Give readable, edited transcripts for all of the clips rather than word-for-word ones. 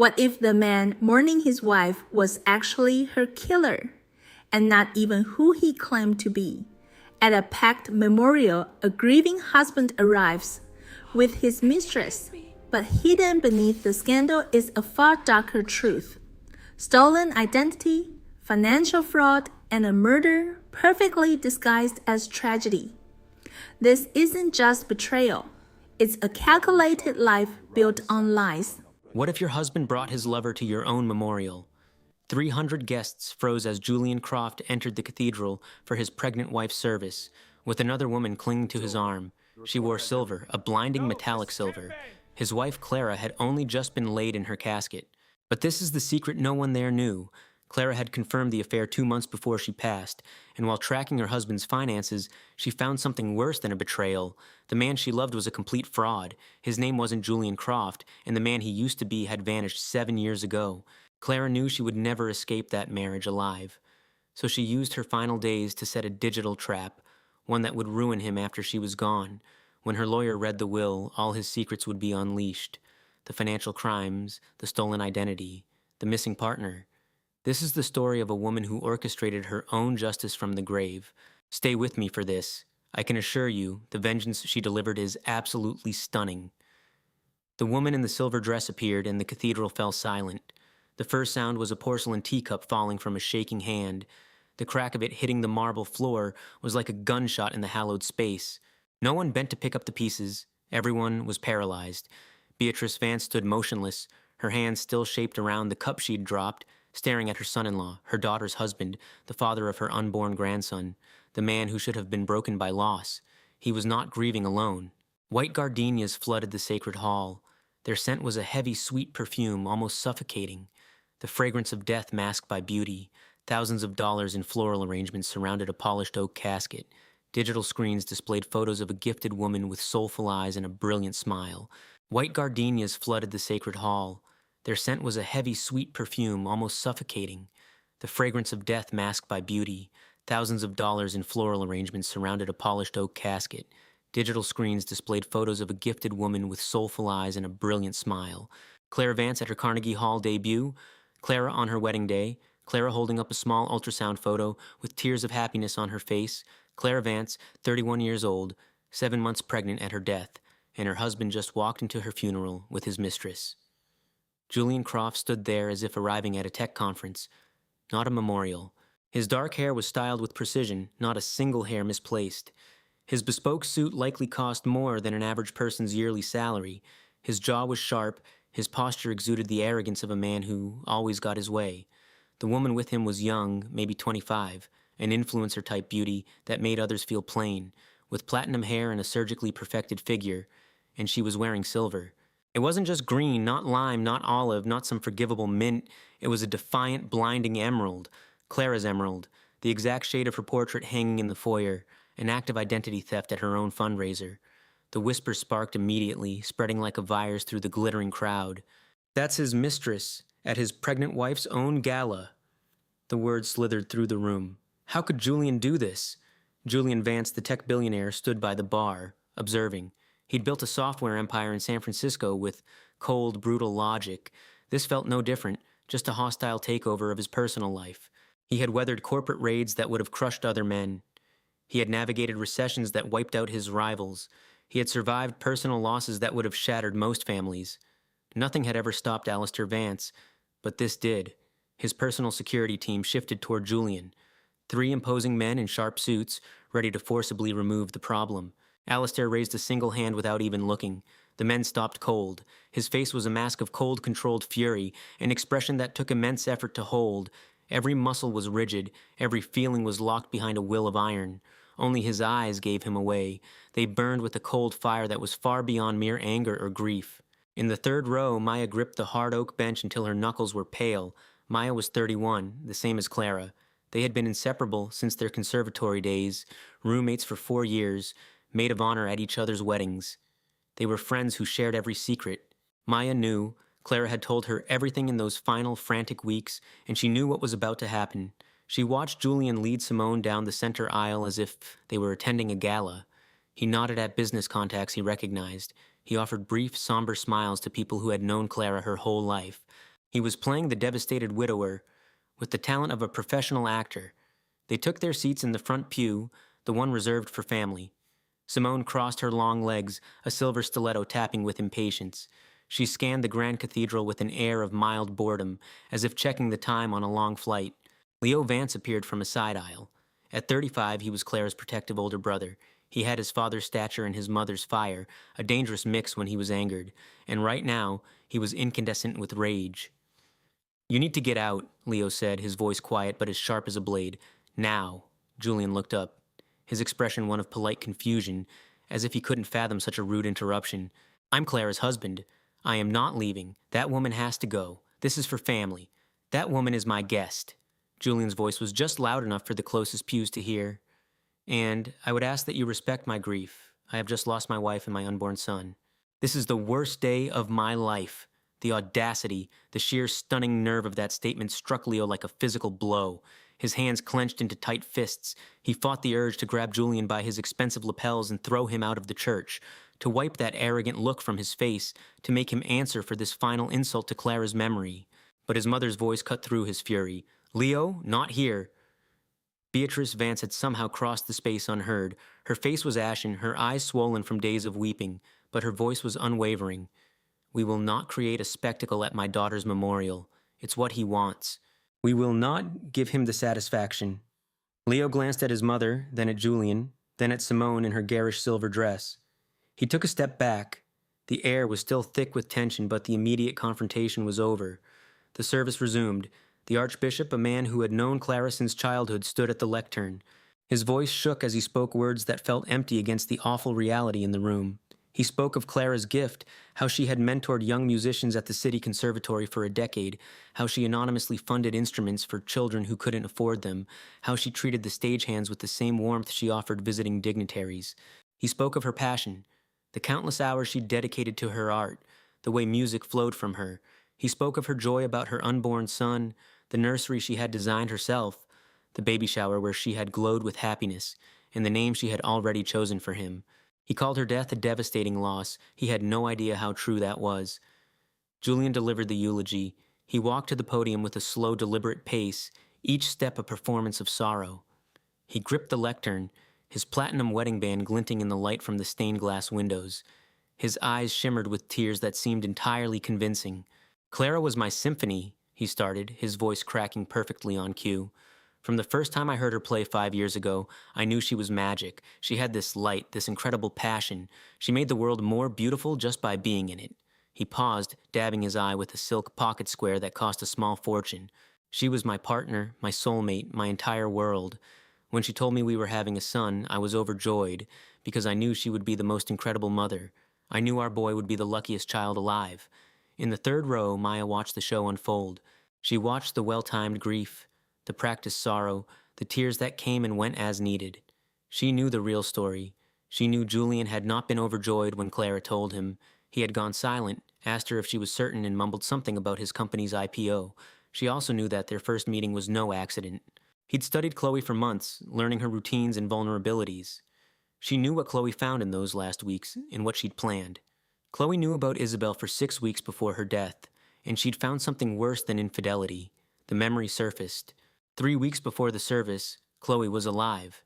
What if the man mourning his wife was actually her killer, and not even who he claimed to be? At a packed memorial, a grieving husband arrives with his mistress, but hidden beneath the scandal is a far darker truth. Stolen identity, financial fraud, and a murder perfectly disguised as tragedy. This isn't just betrayal. It's a calculated life built on lies. What if your husband brought his lover to your own memorial? 300 guests froze as Julian Croft entered the cathedral for his pregnant wife's service, with another woman clinging to his arm. She wore silver, a blinding metallic silver. His wife Clara had only just been laid in her casket. But this is the secret no one there knew. Clara had confirmed the affair 2 months before she passed, and while tracking her husband's finances, she found something worse than a betrayal. The man she loved was a complete fraud. His name wasn't Julian Croft, and the man he used to be had vanished 7 years ago. Clara knew she would never escape that marriage alive. So she used her final days to set a digital trap, one that would ruin him after she was gone. When her lawyer read the will, all his secrets would be unleashed. The financial crimes, the stolen identity, the missing partner. This is the story of a woman who orchestrated her own justice from the grave. Stay with me for this. I can assure you, the vengeance she delivered is absolutely stunning. The woman in the silver dress appeared, and the cathedral fell silent. The first sound was a porcelain teacup falling from a shaking hand. The crack of it hitting the marble floor was like a gunshot in the hallowed space. No one bent to pick up the pieces. Everyone was paralyzed. Beatrice Vance stood motionless, her hands still shaped around the cup she'd dropped, staring at her son-in-law, her daughter's husband, the father of her unborn grandson, the man who should have been broken by loss. He was not grieving alone. White gardenias flooded the sacred hall. Their scent was a heavy, sweet perfume, almost suffocating. The fragrance of death masked by beauty. Thousands of dollars in floral arrangements surrounded a polished oak casket. Digital screens displayed photos of a gifted woman with soulful eyes and a brilliant smile. White gardenias flooded the sacred hall. Their scent was a heavy, sweet perfume, almost suffocating. The fragrance of death masked by beauty. Thousands of dollars in floral arrangements surrounded a polished oak casket. Digital screens displayed photos of a gifted woman with soulful eyes and a brilliant smile. Claire Vance at her Carnegie Hall debut. Clara on her wedding day. Clara holding up a small ultrasound photo with tears of happiness on her face. Clara Vance, 31 years old, 7 months pregnant at her death, and her husband just walked into her funeral with his mistress. Julian Croft stood there as if arriving at a tech conference, not a memorial. His dark hair was styled with precision, not a single hair misplaced. His bespoke suit likely cost more than an average person's yearly salary. His jaw was sharp, his posture exuded the arrogance of a man who always got his way. The woman with him was young, maybe 25, an influencer-type beauty that made others feel plain, with platinum hair and a surgically perfected figure, and she was wearing silver. It wasn't just green, not lime, not olive, not some forgivable mint. It was a defiant, blinding emerald, Clara's emerald, the exact shade of her portrait hanging in the foyer, an act of identity theft at her own fundraiser. The whisper sparked immediately, spreading like a virus through the glittering crowd. "That's his mistress, at his pregnant wife's own gala." The words slithered through the room. How could Julian do this? Julian Vance, the tech billionaire, stood by the bar, observing. He'd built a software empire in San Francisco with cold, brutal logic. This felt no different, just a hostile takeover of his personal life. He had weathered corporate raids that would have crushed other men. He had navigated recessions that wiped out his rivals. He had survived personal losses that would have shattered most families. Nothing had ever stopped Alistair Vance, but this did. His personal security team shifted toward Julian. 3 imposing men in sharp suits, ready to forcibly remove the problem. Alistair raised a single hand without even looking. The men stopped cold. His face was a mask of cold-controlled fury, an expression that took immense effort to hold. Every muscle was rigid, every feeling was locked behind a will of iron. Only his eyes gave him away. They burned with a cold fire that was far beyond mere anger or grief. In the third row, Maya gripped the hard oak bench until her knuckles were pale. Maya was 31, the same as Clara. They had been inseparable since their conservatory days, roommates for 4 years, maid of honor at each other's weddings. They were friends who shared every secret. Maya knew. Clara had told her everything in those final, frantic weeks, and she knew what was about to happen. She watched Julian lead Simone down the center aisle as if they were attending a gala. He nodded at business contacts he recognized. He offered brief, somber smiles to people who had known Clara her whole life. He was playing the devastated widower with the talent of a professional actor. They took their seats in the front pew, the one reserved for family. Simone crossed her long legs, a silver stiletto tapping with impatience. She scanned the grand cathedral with an air of mild boredom, as if checking the time on a long flight. Leo Vance appeared from a side aisle. At 35, he was Clara's protective older brother. He had his father's stature and his mother's fire, a dangerous mix when he was angered, and right now, he was incandescent with rage. "You need to get out," Leo said, his voice quiet but as sharp as a blade. "Now." Julian looked up, his expression one of polite confusion, as if he couldn't fathom such a rude interruption. "I'm Clara's husband. I am not leaving. That woman has to go. This is for family. That woman is my guest." Julian's voice was just loud enough for the closest pews to hear. "And I would ask that you respect my grief. I have just lost my wife and my unborn son. This is the worst day of my life." The audacity, the sheer stunning nerve of that statement struck Leo like a physical blow. His hands clenched into tight fists. He fought the urge to grab Julian by his expensive lapels and throw him out of the church, to wipe that arrogant look from his face, to make him answer for this final insult to Clara's memory. But his mother's voice cut through his fury. "Leo, not here." Beatrice Vance had somehow crossed the space unheard. Her face was ashen, her eyes swollen from days of weeping, but her voice was unwavering. "We will not create a spectacle at my daughter's memorial. It's what he wants. We will not give him the satisfaction." Leo glanced at his mother, then at Julian, then at Simone in her garish silver dress. He took a step back. The air was still thick with tension, but the immediate confrontation was over. The service resumed. The Archbishop, a man who had known Clara since childhood, stood at the lectern. His voice shook as he spoke words that felt empty against the awful reality in the room. He spoke of Clara's gift, how she had mentored young musicians at the City Conservatory for a decade, how she anonymously funded instruments for children who couldn't afford them, how she treated the stagehands with the same warmth she offered visiting dignitaries. He spoke of her passion, the countless hours she dedicated to her art, the way music flowed from her. He spoke of her joy about her unborn son, the nursery she had designed herself, the baby shower where she had glowed with happiness, and the name she had already chosen for him. He called her death a devastating loss. He had no idea how true that was. Julian delivered the eulogy. He walked to the podium with a slow, deliberate pace, each step a performance of sorrow. He gripped the lectern, his platinum wedding band glinting in the light from the stained glass windows. His eyes shimmered with tears that seemed entirely convincing. "Clara was my symphony," he started, his voice cracking perfectly on cue. "From the first time I heard her play 5 years ago, I knew she was magic. She had this light, this incredible passion. She made the world more beautiful just by being in it." He paused, dabbing his eye with a silk pocket square that cost a small fortune. "She was my partner, my soulmate, my entire world. When she told me we were having a son, I was overjoyed, because I knew she would be the most incredible mother. I knew our boy would be the luckiest child alive." In the third row, Maya watched the show unfold. She watched the well-timed grief, the practiced sorrow, the tears that came and went as needed. She knew the real story. She knew Julian had not been overjoyed when Clara told him. He had gone silent, asked her if she was certain, and mumbled something about his company's IPO. She also knew that their first meeting was no accident. He'd studied Chloe for months, learning her routines and vulnerabilities. She knew what Chloe found in those last weeks, and what she'd planned. Chloe knew about Isabel for 6 weeks before her death, and she'd found something worse than infidelity. The memory surfaced. 3 weeks before the service, Chloe was alive.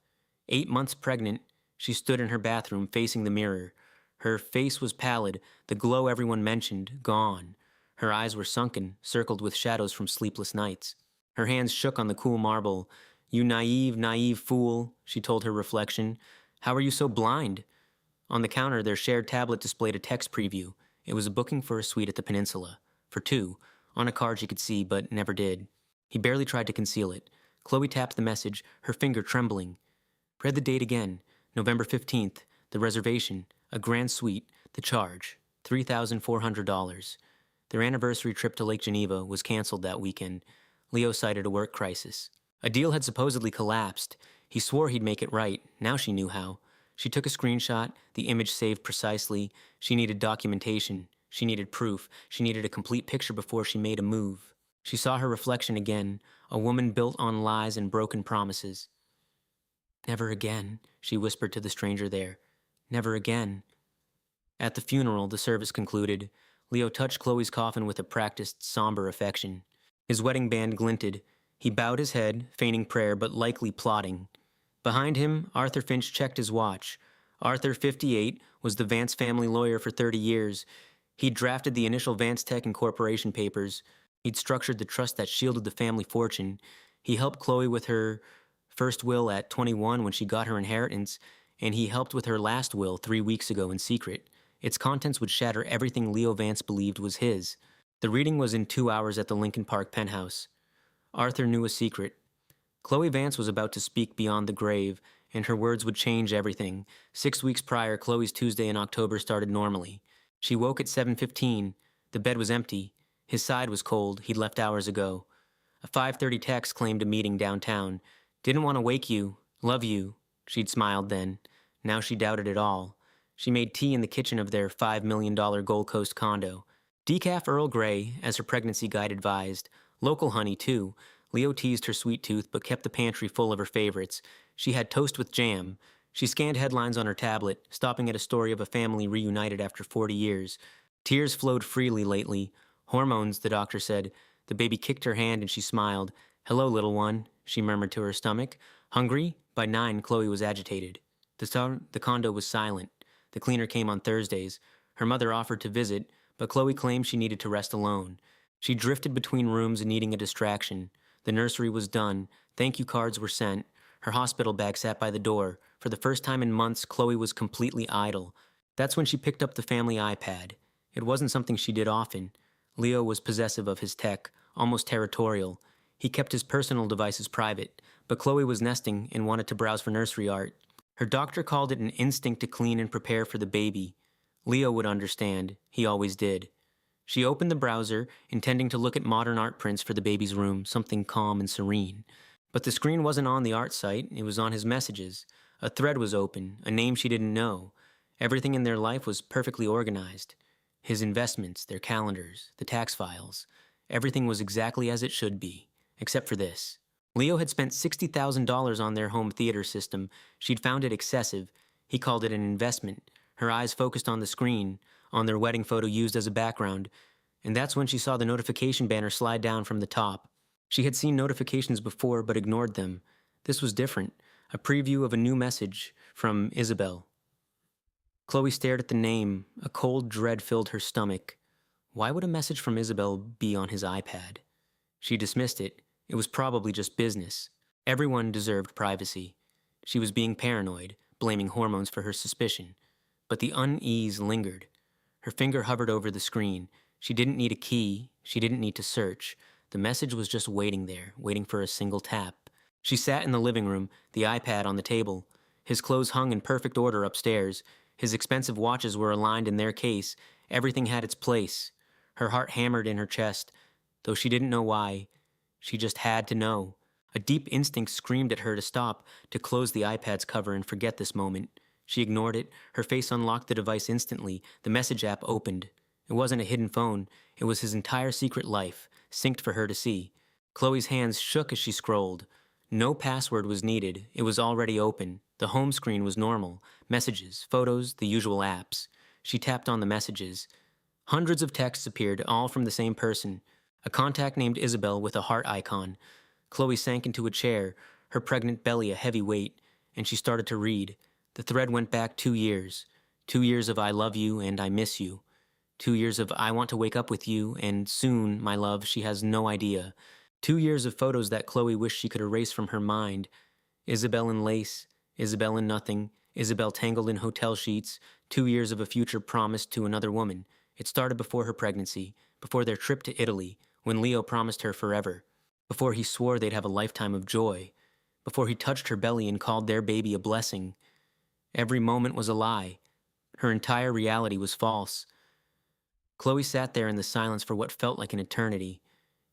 8 months pregnant, she stood in her bathroom facing the mirror. Her face was pallid, the glow everyone mentioned, gone. Her eyes were sunken, circled with shadows from sleepless nights. Her hands shook on the cool marble. "You naive, naive fool," she told her reflection. "How are you so blind?" On the counter, their shared tablet displayed a text preview. It was a booking for a suite at the Peninsula. For 2, on a card she could see, but never did. He barely tried to conceal it. Chloe tapped the message, her finger trembling. Read the date again. November 15th. The reservation. A grand suite. The charge. $3,400. Their anniversary trip to Lake Geneva was canceled that weekend. Leo cited a work crisis. A deal had supposedly collapsed. He swore he'd make it right. Now she knew how. She took a screenshot, the image saved precisely. She needed documentation. She needed proof. She needed a complete picture before she made a move. She saw her reflection again, a woman built on lies and broken promises. "Never again," she whispered to the stranger there. "Never again." At the funeral, the service concluded. Leo touched Chloe's coffin with a practiced, somber affection. His wedding band glinted. He bowed his head, feigning prayer, but likely plotting. Behind him, Arthur Finch checked his watch. Arthur, 58, was the Vance family lawyer for 30 years. He'd drafted the initial Vance Tech Incorporation papers. He'd structured the trust that shielded the family fortune. He helped Chloe with her first will at 21 when she got her inheritance, and he helped with her last will 3 weeks ago in secret. Its contents would shatter everything Leo Vance believed was his. The reading was in 2 hours at the Lincoln Park penthouse. Arthur knew a secret. Chloe Vance was about to speak beyond the grave, and her words would change everything. 6 weeks prior, Chloe's Tuesday in October started normally. She woke at 7:15. The bed was empty. His side was cold. He'd left hours ago. A 5:30 text claimed a meeting downtown. Didn't want to wake you. Love you. She'd smiled then. Now she doubted it all. She made tea in the kitchen of their $5 million Gold Coast condo. Decaf Earl Grey, as her pregnancy guide advised. Local honey, too. Leo teased her sweet tooth, but kept the pantry full of her favorites. She had toast with jam. She scanned headlines on her tablet, stopping at a story of a family reunited after 40 years. Tears flowed freely lately. Hormones, the doctor said. The baby kicked her hand and she smiled. Hello, little one, she murmured to her stomach. Hungry? By 9, Chloe was agitated. The condo was silent. The cleaner came on Thursdays. Her mother offered to visit, but Chloe claimed she needed to rest alone. She drifted between rooms needing a distraction. The nursery was done. Thank you cards were sent. Her hospital bag sat by the door. For the first time in months, Chloe was completely idle. That's when she picked up the family iPad. It wasn't something she did often. Leo was possessive of his tech, almost territorial. He kept his personal devices private, but Chloe was nesting and wanted to browse for nursery art. Her doctor called it an instinct to clean and prepare for the baby. Leo would understand. He always did. She opened the browser, intending to look at modern art prints for the baby's room, something calm and serene. But the screen wasn't on the art site, it was on his messages. A thread was open, a name she didn't know. Everything in their life was perfectly organized. His investments, their calendars, the tax files. Everything was exactly as it should be, except for this. Leo had spent $60,000 on their home theater system. She'd found it excessive. He called it an investment. Her eyes focused on the screen, on their wedding photo used as a background, and that's when she saw the notification banner slide down from the top. She had seen notifications before but ignored them. This was different, a preview of a new message from Isabel. Chloe stared at the name. A cold dread filled her stomach. Why would a message from Isabel be on his iPad? She dismissed it. It was probably just business. Everyone deserved privacy. She was being paranoid, blaming hormones for her suspicion. But the unease lingered. Her finger hovered over the screen. She didn't need a key. She didn't need to search. The message was just waiting there, waiting for a single tap. She sat in the living room, the iPad on the table. His clothes hung in perfect order upstairs. His expensive watches were aligned in their case. Everything had its place. Her heart hammered in her chest, though she didn't know why. She just had to know. A deep instinct screamed at her to stop, to close the iPad's cover and forget this moment. She ignored it. Her face unlocked the device instantly. The message app opened. It wasn't a hidden phone. It was his entire secret life, synced for her to see. Chloe's hands shook as she scrolled. No password was needed. It was already open. The home screen was normal. Messages, photos, the usual apps. She tapped on the messages. Hundreds of texts appeared, all from the same person. A contact named Isabel with a heart icon. Chloe sank into a chair, her pregnant belly a heavy weight, and she started to read. The thread went back 2 years. 2 years of I love you and I miss you. 2 years of I want to wake up with you, and soon, my love, she has no idea. 2 years of photos that Chloe wished she could erase from her mind. Isabel in lace, Isabel in nothing, Isabel tangled in hotel sheets, 2 years of a future promised to another woman. It started before her pregnancy, before their trip to Italy, when Leo promised her forever, before he swore they'd have a lifetime of joy, before he touched her belly and called their baby a blessing. Every moment was a lie. Her entire reality was false. Chloe sat there in the silence for what felt like an eternity.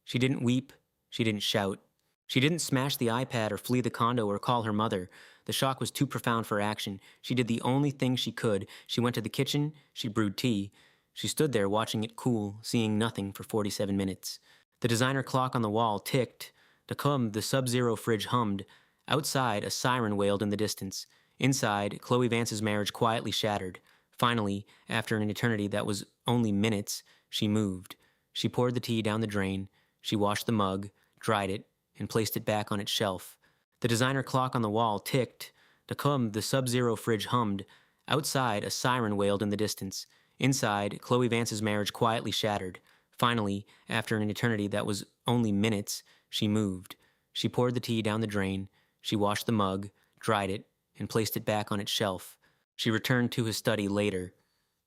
She didn't weep. She didn't shout. She didn't smash the iPad or flee the condo or call her mother. The shock was too profound for action. She did the only thing she could. She went to the kitchen. She brewed tea. She stood there watching it cool, seeing nothing for 47 minutes. The designer clock on the wall ticked. The sub-zero fridge hummed. Outside, a siren wailed in the distance. Inside, Chloe Vance's marriage quietly shattered. Finally, after an eternity that was only minutes, She moved. She poured the tea down the drain. She washed the mug, dried it, and placed it back on its shelf. The designer clock on the wall ticked. The sub-zero fridge hummed. Outside, a siren wailed in the distance. Inside, Chloe Vance's marriage quietly shattered. Finally, after an eternity that was only minutes, she moved. She poured the tea down the drain. She washed the mug, dried it, and placed it back on its shelf. She returned to his study later.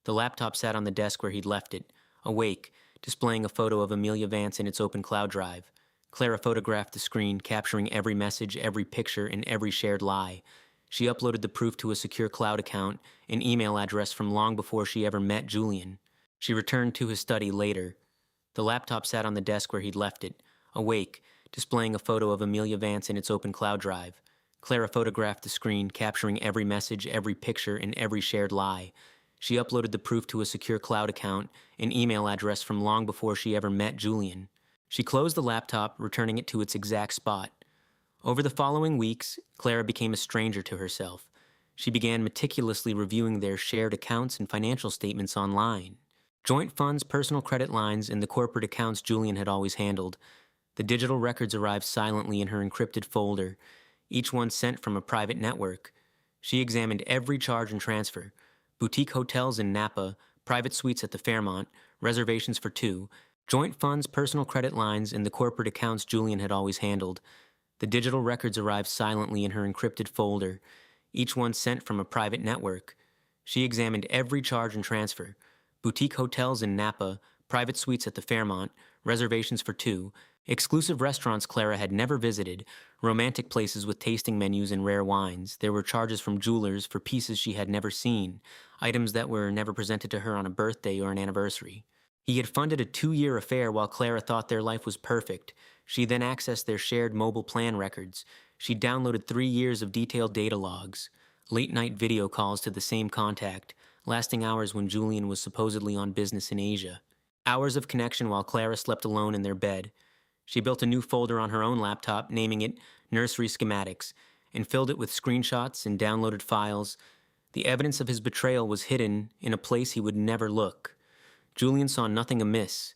The laptop sat on the desk where he'd left it, awake, displaying a photo of Amelia Vance in its open cloud drive. Clara photographed the screen, capturing every message, every picture, and every shared lie. She uploaded the proof to a secure cloud account, an email address from long before she ever met Julian. She returned to his study later. The laptop sat on the desk where he'd left it, awake, displaying a photo of Amelia Vance in its open cloud drive. Clara photographed the screen, capturing every message, every picture, and every shared lie. She uploaded the proof to a secure cloud account, an email address from long before she ever met Julian. She closed the laptop, returning it to its exact spot. Over the following weeks, Clara became a stranger to herself. She began meticulously reviewing their shared accounts and financial statements online. Joint funds, personal credit lines, and the corporate accounts Julian had always handled. The digital records arrived silently in her encrypted folder, each one sent from a private network. She examined every charge and transfer. Boutique hotels in Napa, private suites at the Fairmont, reservations for two, joint funds, personal credit lines, and the corporate accounts Julian had always handled. The digital records arrived silently in her encrypted folder, each one sent from a private network. She examined every charge and transfer. Boutique hotels in Napa, private suites at the Fairmont, reservations for two, exclusive restaurants Clara had never visited, romantic places with tasting menus and rare wines. There were charges from jewelers for pieces she had never seen, items that were never presented to her on a birthday or an anniversary. He had funded a 2-year affair while Clara thought their life was perfect. She then accessed their shared mobile plan records. She downloaded 3 years of detailed data logs, late-night video calls to the same contact, lasting hours when Julian was supposedly on business in Asia. Hours of connection while Clara slept alone in their bed. She built a new folder on her own laptop, naming it Nursery Schematics, and filled it with screenshots and downloaded files. The evidence of his betrayal was hidden in a place he would never look. Julian saw nothing amiss.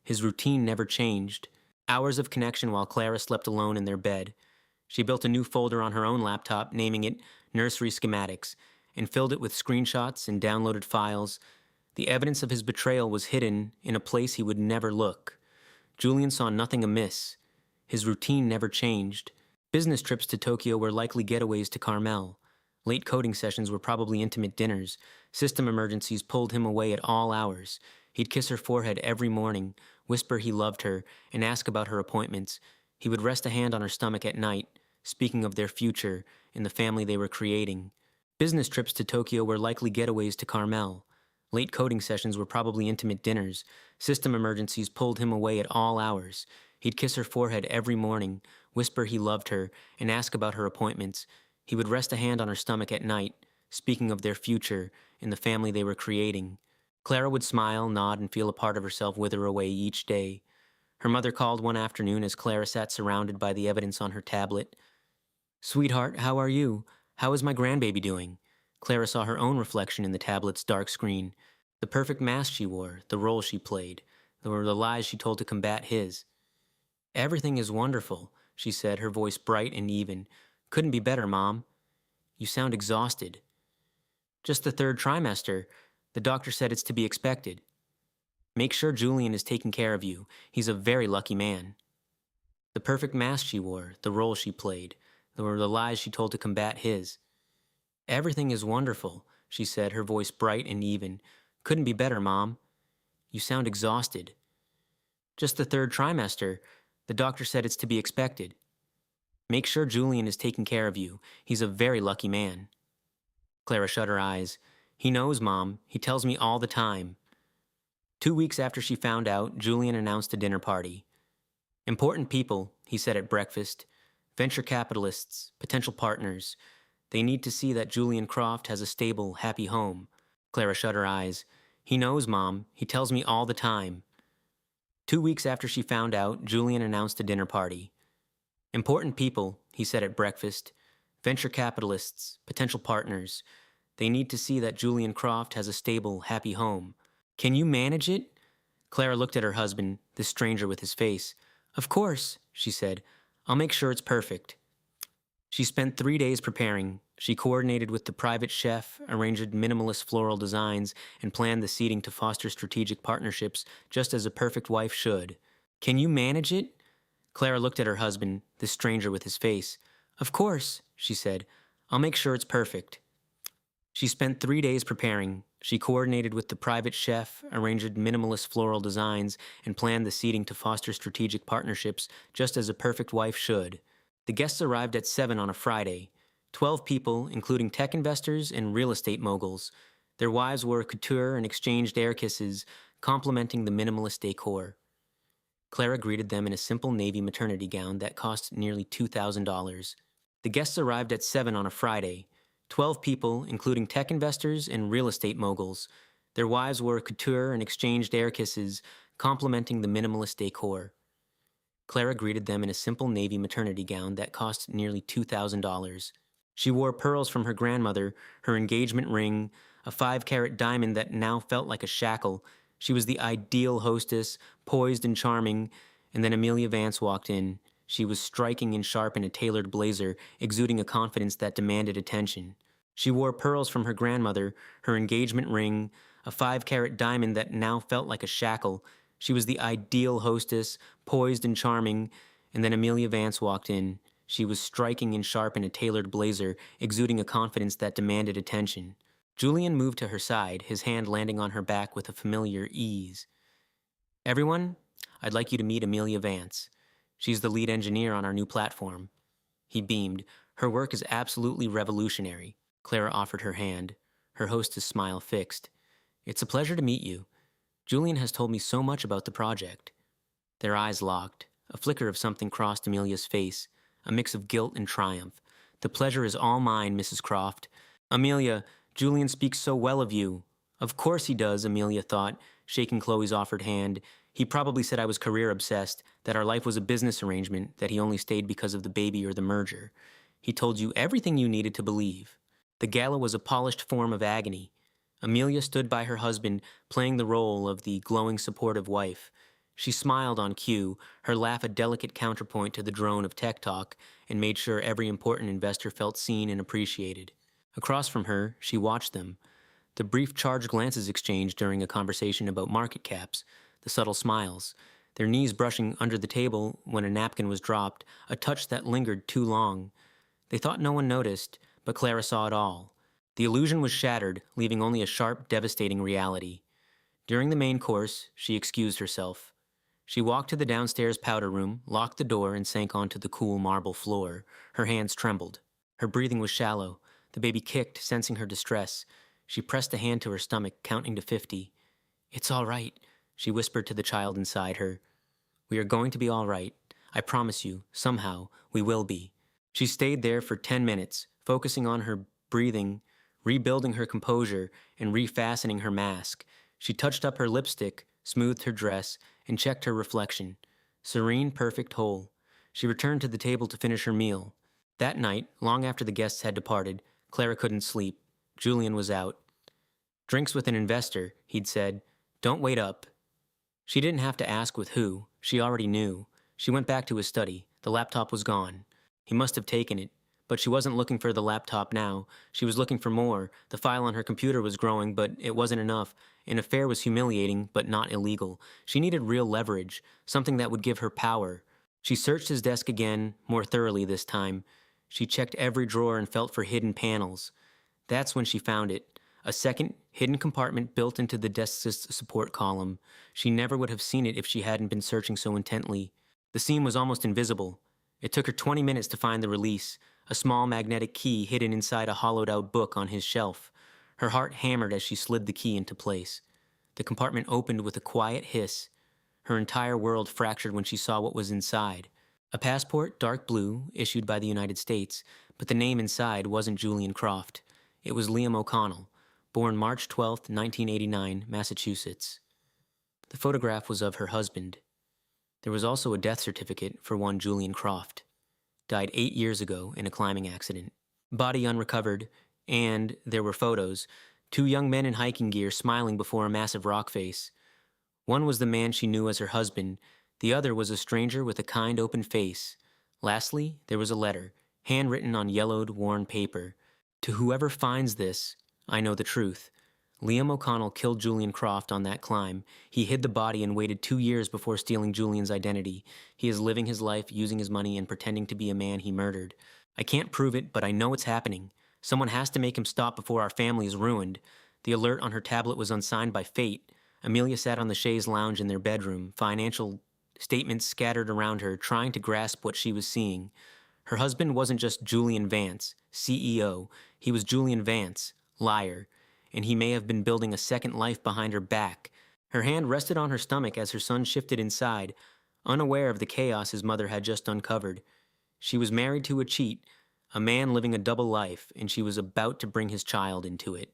His routine never changed. Hours of connection while Clara slept alone in their bed. She built a new folder on her own laptop, naming it Nursery Schematics, and filled it with screenshots and downloaded files. The evidence of his betrayal was hidden in a place he would never look. Julian saw nothing amiss. His routine never changed. Business trips to Tokyo were likely getaways to Carmel. Late coding sessions were probably intimate dinners. System emergencies pulled him away at all hours. He'd kiss her forehead every morning, whisper he loved her, and ask about her appointments. He would rest a hand on her stomach at night, speaking of their future and the family they were creating. Business trips to Tokyo were likely getaways to Carmel. Late coding sessions were probably intimate dinners. System emergencies pulled him away at all hours. He'd kiss her forehead every morning, whisper he loved her, and ask about her appointments. He would rest a hand on her stomach at night, speaking of their future and the family they were creating. Clara would smile, nod, and feel a part of herself wither away each day. Her mother called one afternoon as Clara sat surrounded by the evidence on her tablet. "Sweetheart, how are you? How is my grandbaby doing?" Clara saw her own reflection in the tablet's dark screen. The perfect mask she wore, the role she played, or the lies she told to combat his. "Everything is wonderful," she said, her voice bright and even. "Couldn't be better, Mom. You sound exhausted." "Just the 3rd trimester. The doctor said it's to be expected." "Make sure Julian is taking care of you. He's a very lucky man." The perfect mask she wore, the role she played, or the lies she told to combat his. "Everything is wonderful," she said, her voice bright and even. "Couldn't be better, Mom. You sound exhausted." "Just the 3rd trimester. The doctor said it's to be expected." "Make sure Julian is taking care of you. He's a very lucky man." Clara shut her eyes. "He knows, Mom. He tells me all the time." 2 weeks after she found out, Julian announced a dinner party. "Important people," he said at breakfast. "Venture capitalists, potential partners. They need to see that Julian Croft has a stable, happy home." Clara shut her eyes. "He knows, Mom. He tells me all the time." 2 weeks after she found out, Julian announced a dinner party. "Important people," he said at breakfast. "Venture capitalists, potential partners. They need to see that Julian Croft has a stable, happy home. Can you manage it?" Clara looked at her husband, this stranger with his face. "Of course," she said. "I'll make sure it's perfect." She spent 3 days preparing. She coordinated with the private chef, arranged minimalist floral designs, and planned the seating to foster strategic partnerships just as a perfect wife should. "Can you manage it?" Clara looked at her husband, this stranger with his face. "Of course," she said. "I'll make sure it's perfect." She spent 3 days preparing. She coordinated with the private chef, arranged minimalist floral designs, and planned the seating to foster strategic partnerships just as a perfect wife should. The guests arrived at 7 on a Friday. 12 people, including tech investors and real estate moguls. Their wives wore couture and exchanged air kisses, complementing the minimalist decor. Clara greeted them in a simple navy maternity gown that cost nearly $2,000. The guests arrived at 7 on a Friday. 12 people, including tech investors and real estate moguls. Their wives wore couture and exchanged air kisses, complementing the minimalist decor. Clara greeted them in a simple navy maternity gown that cost nearly $2,000. She wore pearls from her grandmother, her engagement ring, a 5-carat diamond that now felt like a shackle. She was the ideal hostess, poised and charming, and then Amelia Vance walked in. She was striking and sharp in a tailored blazer, exuding a confidence that demanded attention. She wore pearls from her grandmother, her engagement ring, a 5-carat diamond that now felt like a shackle. She was the ideal hostess, poised and charming, and then Amelia Vance walked in. She was striking and sharp in a tailored blazer, exuding a confidence that demanded attention. Julian moved to her side, his hand landing on her back with a familiar ease. "Everyone, I'd like you to meet Amelia Vance. She's the lead engineer on our new platform." He beamed. "Her work is absolutely revolutionary." Clara offered her hand. Her hostess' smile fixed. "It's a pleasure to meet you. Julian has told me so much about the project." Their eyes locked. A flicker of something crossed Amelia's face, a mix of guilt and triumph. "The pleasure is all mine, Mrs. Croft." "Amelia, Julian speaks so well of you." "Of course he does," Amelia thought, shaking Chloe's offered hand. "He probably said I was career-obsessed, that our life was a business arrangement, that he only stayed because of the baby or the merger. He told you everything you needed to believe." The gala was a polished form of agony. Amelia stood by her husband, playing the role of the glowing, supportive wife. She smiled on cue, her laugh a delicate counterpoint to the drone of tech talk, and made sure every important investor felt seen and appreciated. Across from her, she watched them. The brief charged glances exchanged during a conversation about market caps, the subtle smiles, their knees brushing under the table when a napkin was dropped, a touch that lingered too long. They thought no one noticed, but Clara saw it all. The illusion was shattered, leaving only a sharp, devastating reality. During the main course, she excused herself. She walked to the downstairs powder room, locked the door, and sank onto the cool marble floor. Her hands trembled. Her breathing was shallow. The baby kicked, sensing her distress. She pressed a hand to her stomach, counting to 50. "It's all right," she whispered to the child inside her. "We are going to be all right. I promise you, somehow, we will be." She stayed there for 10 minutes, focusing on her breathing, rebuilding her composure, and refastening her mask. She touched up her lipstick, smoothed her dress, and checked her reflection. Serene, perfect, whole. She returned to the table to finish her meal. That night, long after the guests had departed, Clara couldn't sleep. Julian was out. "Drinks with an investor," he'd said. "Don't wait up." She didn't have to ask with who. She already knew. She went back to his study. The laptop was gone. He must have taken it. But she wasn't looking for the laptop now. She was looking for more. The file on her computer was growing, but it wasn't enough. An affair was humiliating, but not illegal. She needed real leverage, something that would give her power. She searched his desk again, more thoroughly this time. She checked every drawer and felt for hidden panels. That's when she found it. A second, hidden compartment built into the desk's support column. She never would have seen it if she hadn't been searching so intently. The seam was almost invisible. It took her 20 minutes to find the release, a small magnetic key hidden inside a hollowed-out book on his shelf. Her heart hammered as she slid the key into place. The compartment opened with a quiet hiss. Her entire world fractured when she saw what was inside. A passport, dark blue, issued by the United States, but the name inside wasn't Julian Croft. It was Liam O'Connell, born March 12, 1989, Massachusetts. The photograph was of her husband. There was also a death certificate for one Julian Croft. Died 8 years ago in a climbing accident. Body unrecovered, and there were photos. 2 young men in hiking gear smiling before a massive rock face. One was the man she knew as her husband, the other was a stranger with a kind, open face. Lastly, there was a letter, handwritten on yellowed, worn paper. To whoever finds this, I know the truth. Liam O'Connell killed Julian Croft on that climb. He hid the body and waited 2 years before stealing Julian's identity. He is living his life, using his money, and pretending to be a man he murdered. I can't prove it, but I know it's happening. Someone has to make him stop before our family is ruined. The alert on her tablet was unsigned by fate. Amelia sat on the chaise lounge in their bedroom, financial statements scattered around her, trying to grasp what she was seeing. Her husband wasn't just Julian Vance, CEO. He was Julian Vance, liar. And he may have been building a second life behind her back. Her hand rested on her stomach as her son shifted inside, unaware of the chaos his mother had just uncovered. She was married to a cheat, a man living a double life, and she was about to bring his child into it.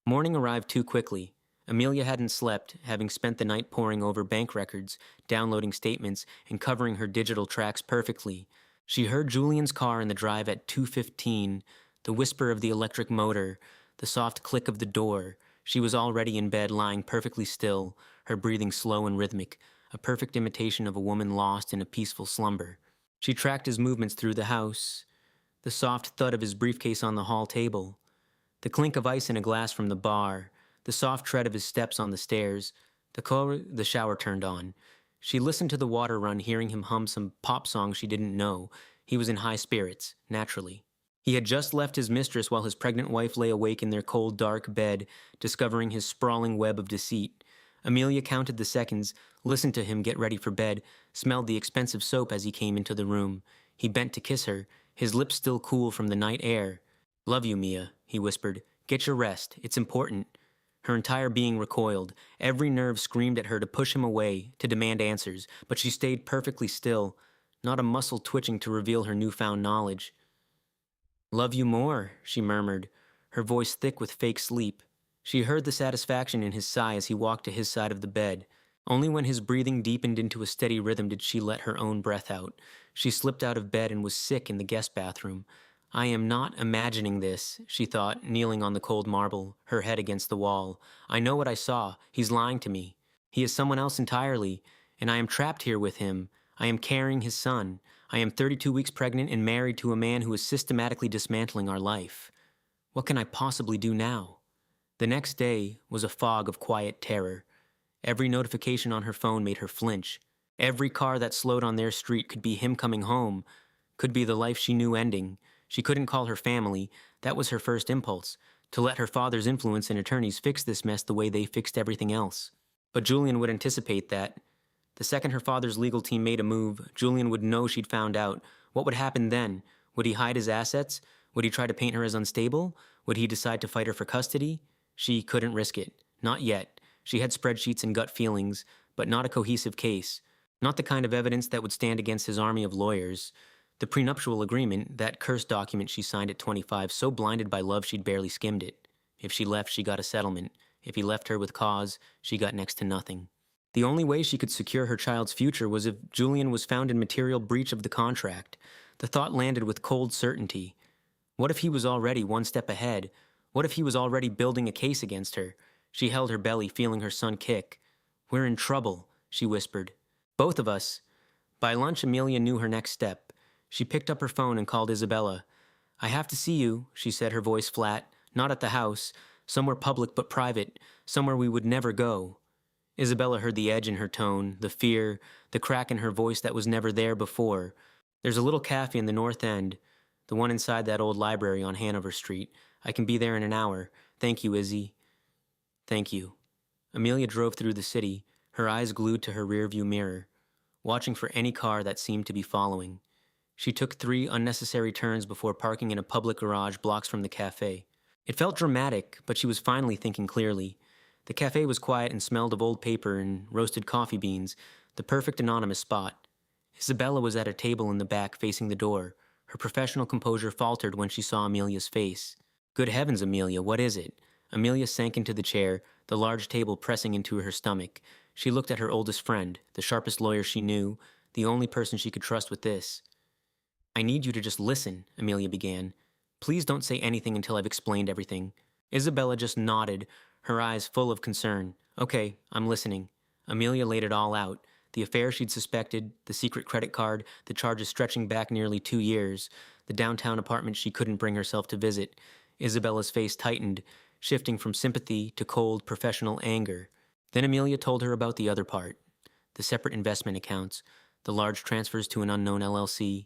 Morning arrived too quickly. Amelia hadn't slept, having spent the night poring over bank records, downloading statements, and covering her digital tracks perfectly. She heard Julian's car in the drive at 2:15, the whisper of the electric motor, the soft click of the door. She was already in bed, lying perfectly still, her breathing slow and rhythmic, a perfect imitation of a woman lost in a peaceful slumber. She tracked his movements through the house, the soft thud of his briefcase on the hall table, the clink of ice in a glass from the bar, the soft tread of his steps on the stairs. The shower turned on. She listened to the water run, hearing him hum some pop song she didn't know. He was in high spirits, naturally. He had just left his mistress while his pregnant wife lay awake in their cold, dark bed, discovering his sprawling web of deceit. Amelia counted the seconds, listened to him get ready for bed, smelled the expensive soap as he came into the room. He bent to kiss her, his lips still cool from the night air. "Love you, Mia," he whispered. "Get your rest. It's important." Her entire being recoiled. Every nerve screamed at her to push him away, to demand answers, but she stayed perfectly still, not a muscle twitching to reveal her newfound knowledge. "Love you more," she murmured, her voice thick with fake sleep. She heard the satisfaction in his sigh as he walked to his side of the bed. Only when his breathing deepened into a steady rhythm did she let her own breath out. She slipped out of bed and was sick in the guest bathroom. "I am not imagining this," she thought, kneeling on the cold marble, her head against the wall. "I know what I saw. He's lying to me. He is someone else entirely, and I am trapped here with him. I am carrying his son. I am 32 weeks pregnant and married to a man who is systematically dismantling our life. What can I possibly do now?" The next day was a fog of quiet terror. Every notification on her phone made her flinch. Every car that slowed on their street could be him coming home, could be the life she knew ending. She couldn't call her family. That was her first impulse, to let her father's influence and attorneys fix this mess the way they fixed everything else. But Julian would anticipate that. The second her father's legal team made a move, Julian would know she'd found out. What would happen then? Would he hide his assets? Would he try to paint her as unstable? Would he decide to fight her for custody? She couldn't risk it. Not yet. She had spreadsheets and gut feelings, but not a cohesive case. Not the kind of evidence that would stand against his army of lawyers. The prenuptial agreement, that cursed document she signed at 25, so blinded by love she'd barely skimmed it. If she left, she got a settlement. If he left her with cause, she got next to nothing. The only way she could secure her child's future was if Julian was found in material breach of the contract. The thought landed with cold certainty. What if he was already one step ahead? What if he was already building a case against her? She held her belly, feeling her son kick. "We're in trouble," she whispered. "Both of us." By lunch, Amelia knew her next step. She picked up her phone and called Isabella. "I have to see you," she said, her voice flat. "Not at the house. Somewhere public but private. Somewhere we would never go." Isabella heard the edge in her tone, the fear, the crack in her voice that was never there before. "There's a little cafe in the North End, the one inside that old library on Hanover Street. I can be there in an hour. Thank you, Izzy." "Thank you." Amelia drove through the city, her eyes glued to her rearview mirror, watching for any car that seemed to be following. She took 3 unnecessary turns before parking in a public garage blocks from the cafe. It felt dramatic, but she was finally thinking clearly. The cafe was quiet and smelled of old paper and roasted coffee beans, the perfect anonymous spot. Isabella was at a table in the back facing the door. Her professional composure faltered when she saw Amelia's face. "Good heavens, Amelia, what is it?" Amelia sank into the chair, the large table pressing into her stomach. She looked at her oldest friend, the sharpest lawyer she knew, the only person she could trust with this. "I need you to just listen," Amelia began. "Please don't say anything until I've explained everything." Isabella just nodded, her eyes full of concern. Okay, I'm listening. Amelia laid it all out. The affair she'd suspected, the secret credit card, the charges stretching back nearly 2 years, the downtown apartment she couldn't bring herself to visit. Isabella's face tightened, shifting from sympathy to cold, professional anger. Then Amelia told her about the other part, the separate investment accounts, the large transfers to an unknown LLC,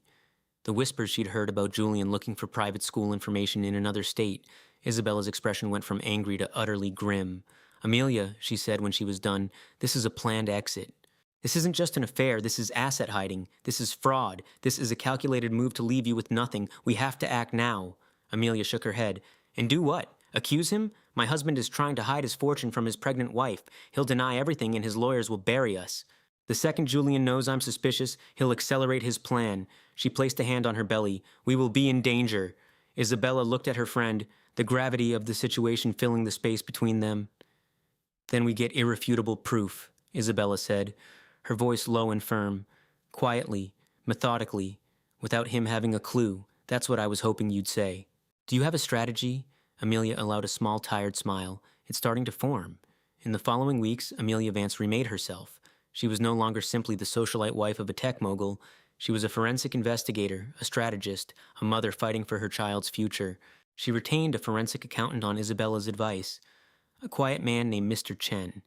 the whispers she'd heard about Julian looking for private school information in another state. Isabella's expression went from angry to utterly grim. Amelia, she said when she was done, this is a planned exit. This isn't just an affair, this is asset hiding. This is fraud. This is a calculated move to leave you with nothing. We have to act now. Amelia shook her head. And do what? Accuse him? My husband is trying to hide his fortune from his pregnant wife. He'll deny everything and his lawyers will bury us. The second Julian knows I'm suspicious, he'll accelerate his plan. She placed a hand on her belly. We will be in danger. Isabella looked at her friend, the gravity of the situation filling the space between them. Then we get irrefutable proof, Isabella said, her voice low and firm, quietly, methodically, without him having a clue. That's what I was hoping you'd say. Do you have a strategy? Amelia allowed a small, tired smile. It's starting to form. In the following weeks, Amelia Vance remade herself. She was no longer simply the socialite wife of a tech mogul. She was a forensic investigator, a strategist, a mother fighting for her child's future. She retained a forensic accountant on Isabella's advice, a quiet man named Mr. Chen.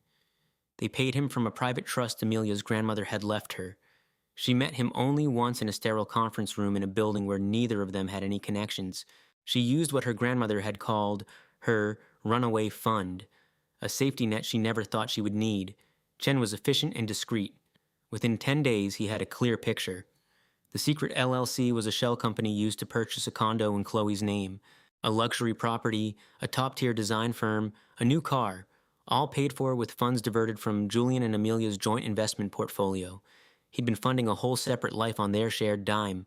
They paid him from a private trust Amelia's grandmother had left her. She met him only once in a sterile conference room in a building where neither of them had any connections. She used what her grandmother had called her runaway fund, a safety net she never thought she would need. Chen was efficient and discreet. Within 10 days, he had a clear picture. The secret LLC was a shell company used to purchase a condo in Chloe's name, a luxury property, a top-tier design firm, a new car, all paid for with funds diverted from Julian and Amelia's joint investment portfolio. He'd been funding a whole separate life on their shared dime.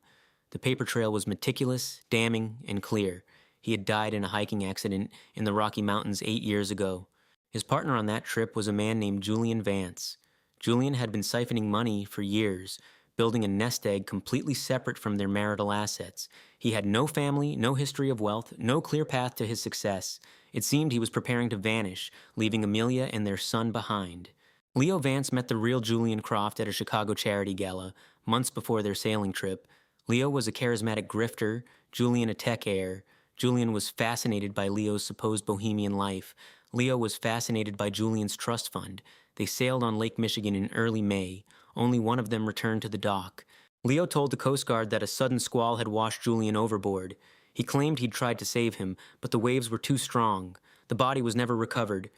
The paper trail was meticulous, damning, and clear. He had died in a hiking accident in the Rocky Mountains 8 years ago. His partner on that trip was a man named Julian Vance. Julian had been siphoning money for years, building a nest egg completely separate from their marital assets. He had no family, no history of wealth, no clear path to his success. It seemed he was preparing to vanish, leaving Amelia and their son behind. Leo Vance met the real Julian Croft at a Chicago charity gala, months before their sailing trip. Leo was a charismatic grifter, Julian a tech heir. Julian was fascinated by Leo's supposed bohemian life. Leo was fascinated by Julian's trust fund. They sailed on Lake Michigan in early May. Only one of them returned to the dock. Leo told the Coast Guard that a sudden squall had washed Julian overboard. He claimed he'd tried to save him, but the waves were too strong. The body was never recovered.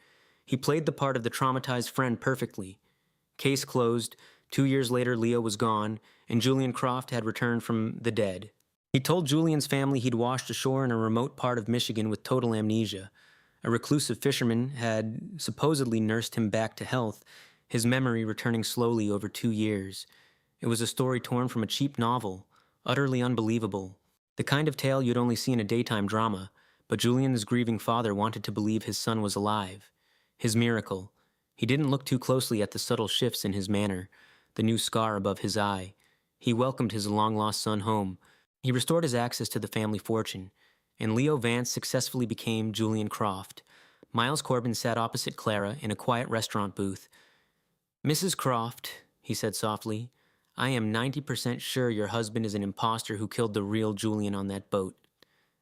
He played the part of the traumatized friend perfectly. Case closed. 2 years later, Leo was gone, and Julian Croft had returned from the dead. He told Julian's family he'd washed ashore in a remote part of Michigan with total amnesia. A reclusive fisherman had supposedly nursed him back to health, his memory returning slowly over 2 years. It was a story torn from a cheap novel, utterly unbelievable. The kind of tale you'd only see in a daytime drama, but Julian's grieving father wanted to believe his son was alive. His miracle. He didn't look too closely at the subtle shifts in his manner, the new scar above his eye. He welcomed his long-lost son home. He restored his access to the family fortune, and Leo Vance successfully became Julian Croft. Miles Corbin sat opposite Clara in a quiet restaurant booth. "Mrs. Croft," he said softly, "I am 90% sure your husband is an imposter who killed the real Julian on that boat."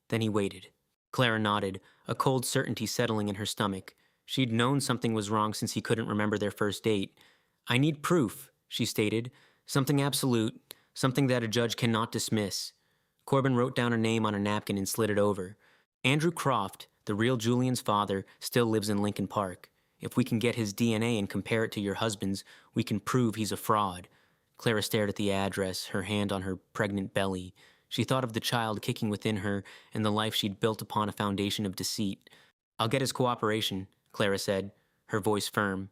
Then he waited. Clara nodded, a cold certainty settling in her stomach. She'd known something was wrong since he couldn't remember their first date. "I need proof," she stated. "Something absolute, something that a judge cannot dismiss." Corbin wrote down a name on a napkin and slid it over. "Andrew Croft, the real Julian's father, still lives in Lincoln Park. If we can get his DNA and compare it to your husband's, we can prove he's a fraud." Clara stared at the address, her hand on her pregnant belly. She thought of the child kicking within her and the life she'd built upon a foundation of deceit. "I'll get his cooperation," Clara said, her voice firm.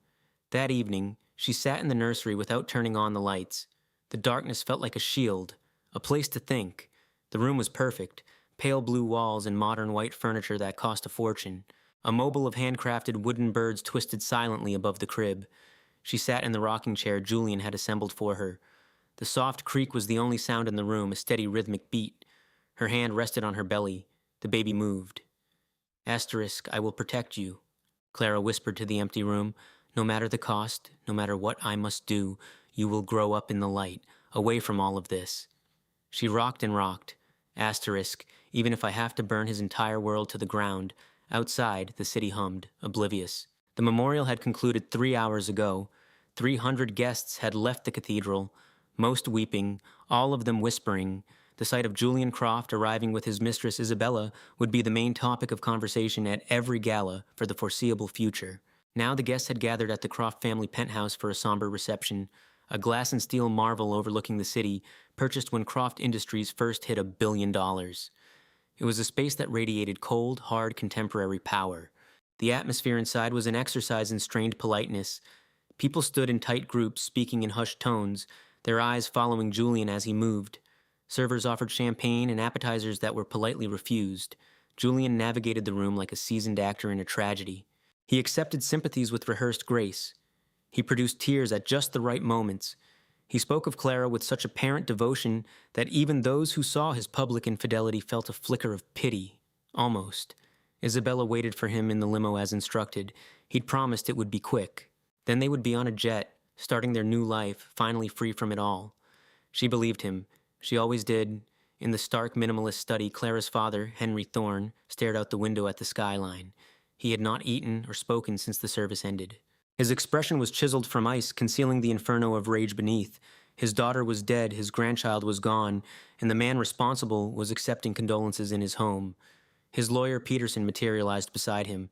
That evening, she sat in the nursery without turning on the lights. The darkness felt like a shield, a place to think. The room was perfect, pale blue walls and modern white furniture that cost a fortune. A mobile of handcrafted wooden birds twisted silently above the crib. She sat in the rocking chair Julian had assembled for her. The soft creak was the only sound in the room, a steady rhythmic beat. Her hand rested on her belly. The baby moved. "Asterisk, I will protect you," Clara whispered to the empty room. No matter the cost, no matter what I must do, you will grow up in the light, away from all of this. She rocked and rocked. Asterisk, even if I have to burn his entire world to the ground. Outside, the city hummed, oblivious. The memorial had concluded 3 hours ago. 300 guests had left the cathedral, most weeping, all of them whispering. The sight of Julian Croft arriving with his mistress Isabella would be the main topic of conversation at every gala for the foreseeable future. Now the guests had gathered at the Croft family penthouse for a somber reception, a glass and steel marvel overlooking the city, purchased when Croft Industries first hit $1 billion. It was a space that radiated cold, hard, contemporary power. The atmosphere inside was an exercise in strained politeness. People stood in tight groups, speaking in hushed tones, their eyes following Julian as he moved. Servers offered champagne and appetizers that were politely refused. Julian navigated the room like a seasoned actor in a tragedy. He accepted sympathies with rehearsed grace. He produced tears at just the right moments. He spoke of Clara with such apparent devotion that even those who saw his public infidelity felt a flicker of pity, almost. Isabella waited for him in the limo as instructed. He'd promised it would be quick. Then they would be on a jet, starting their new life, finally free from it all. She believed him. She always did. In the stark minimalist study, Clara's father, Henry Thorne, stared out the window at the skyline. He had not eaten or spoken since the service ended. His expression was chiseled from ice, concealing the inferno of rage beneath. His daughter was dead, his grandchild was gone, and the man responsible was accepting condolences in his home. His lawyer, Peterson, materialized beside him.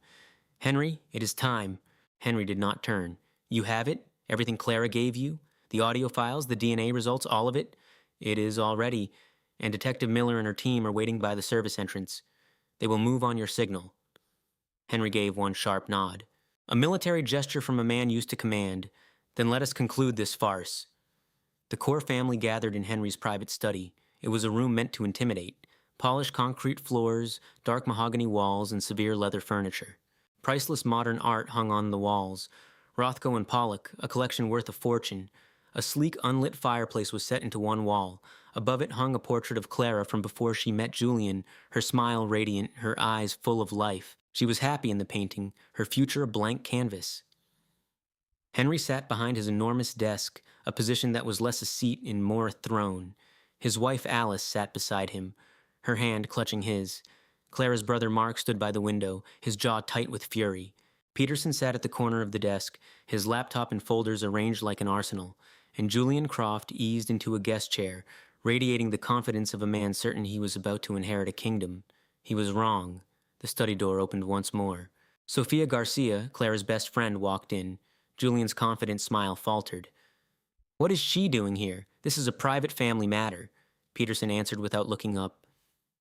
"Henry, it is time." Henry did not turn. "You have it? Everything Clara gave you? The audio files, the DNA results, all of it?" "It is already, and Detective Miller and her team are waiting by the service entrance. They will move on your signal." Henry gave one sharp nod. A military gesture from a man used to command. "Then let us conclude this farce." The core family gathered in Henry's private study. It was a room meant to intimidate. Polished concrete floors, dark mahogany walls, and severe leather furniture. Priceless modern art hung on the walls. Rothko and Pollock, a collection worth a fortune. A sleek, unlit fireplace was set into one wall. Above it hung a portrait of Clara from before she met Julian, her smile radiant, her eyes full of life. She was happy in the painting, her future a blank canvas. Henry sat behind his enormous desk, a position that was less a seat and more a throne. His wife Alice sat beside him, her hand clutching his. Clara's brother Mark stood by the window, his jaw tight with fury. Peterson sat at the corner of the desk, his laptop and folders arranged like an arsenal, and Julian Croft eased into a guest chair, radiating the confidence of a man certain he was about to inherit a kingdom. He was wrong. The study door opened once more. Sofia Garcia, Clara's best friend, walked in. Julian's confident smile faltered. "What is she doing here? This is a private family matter," Peterson answered without looking up.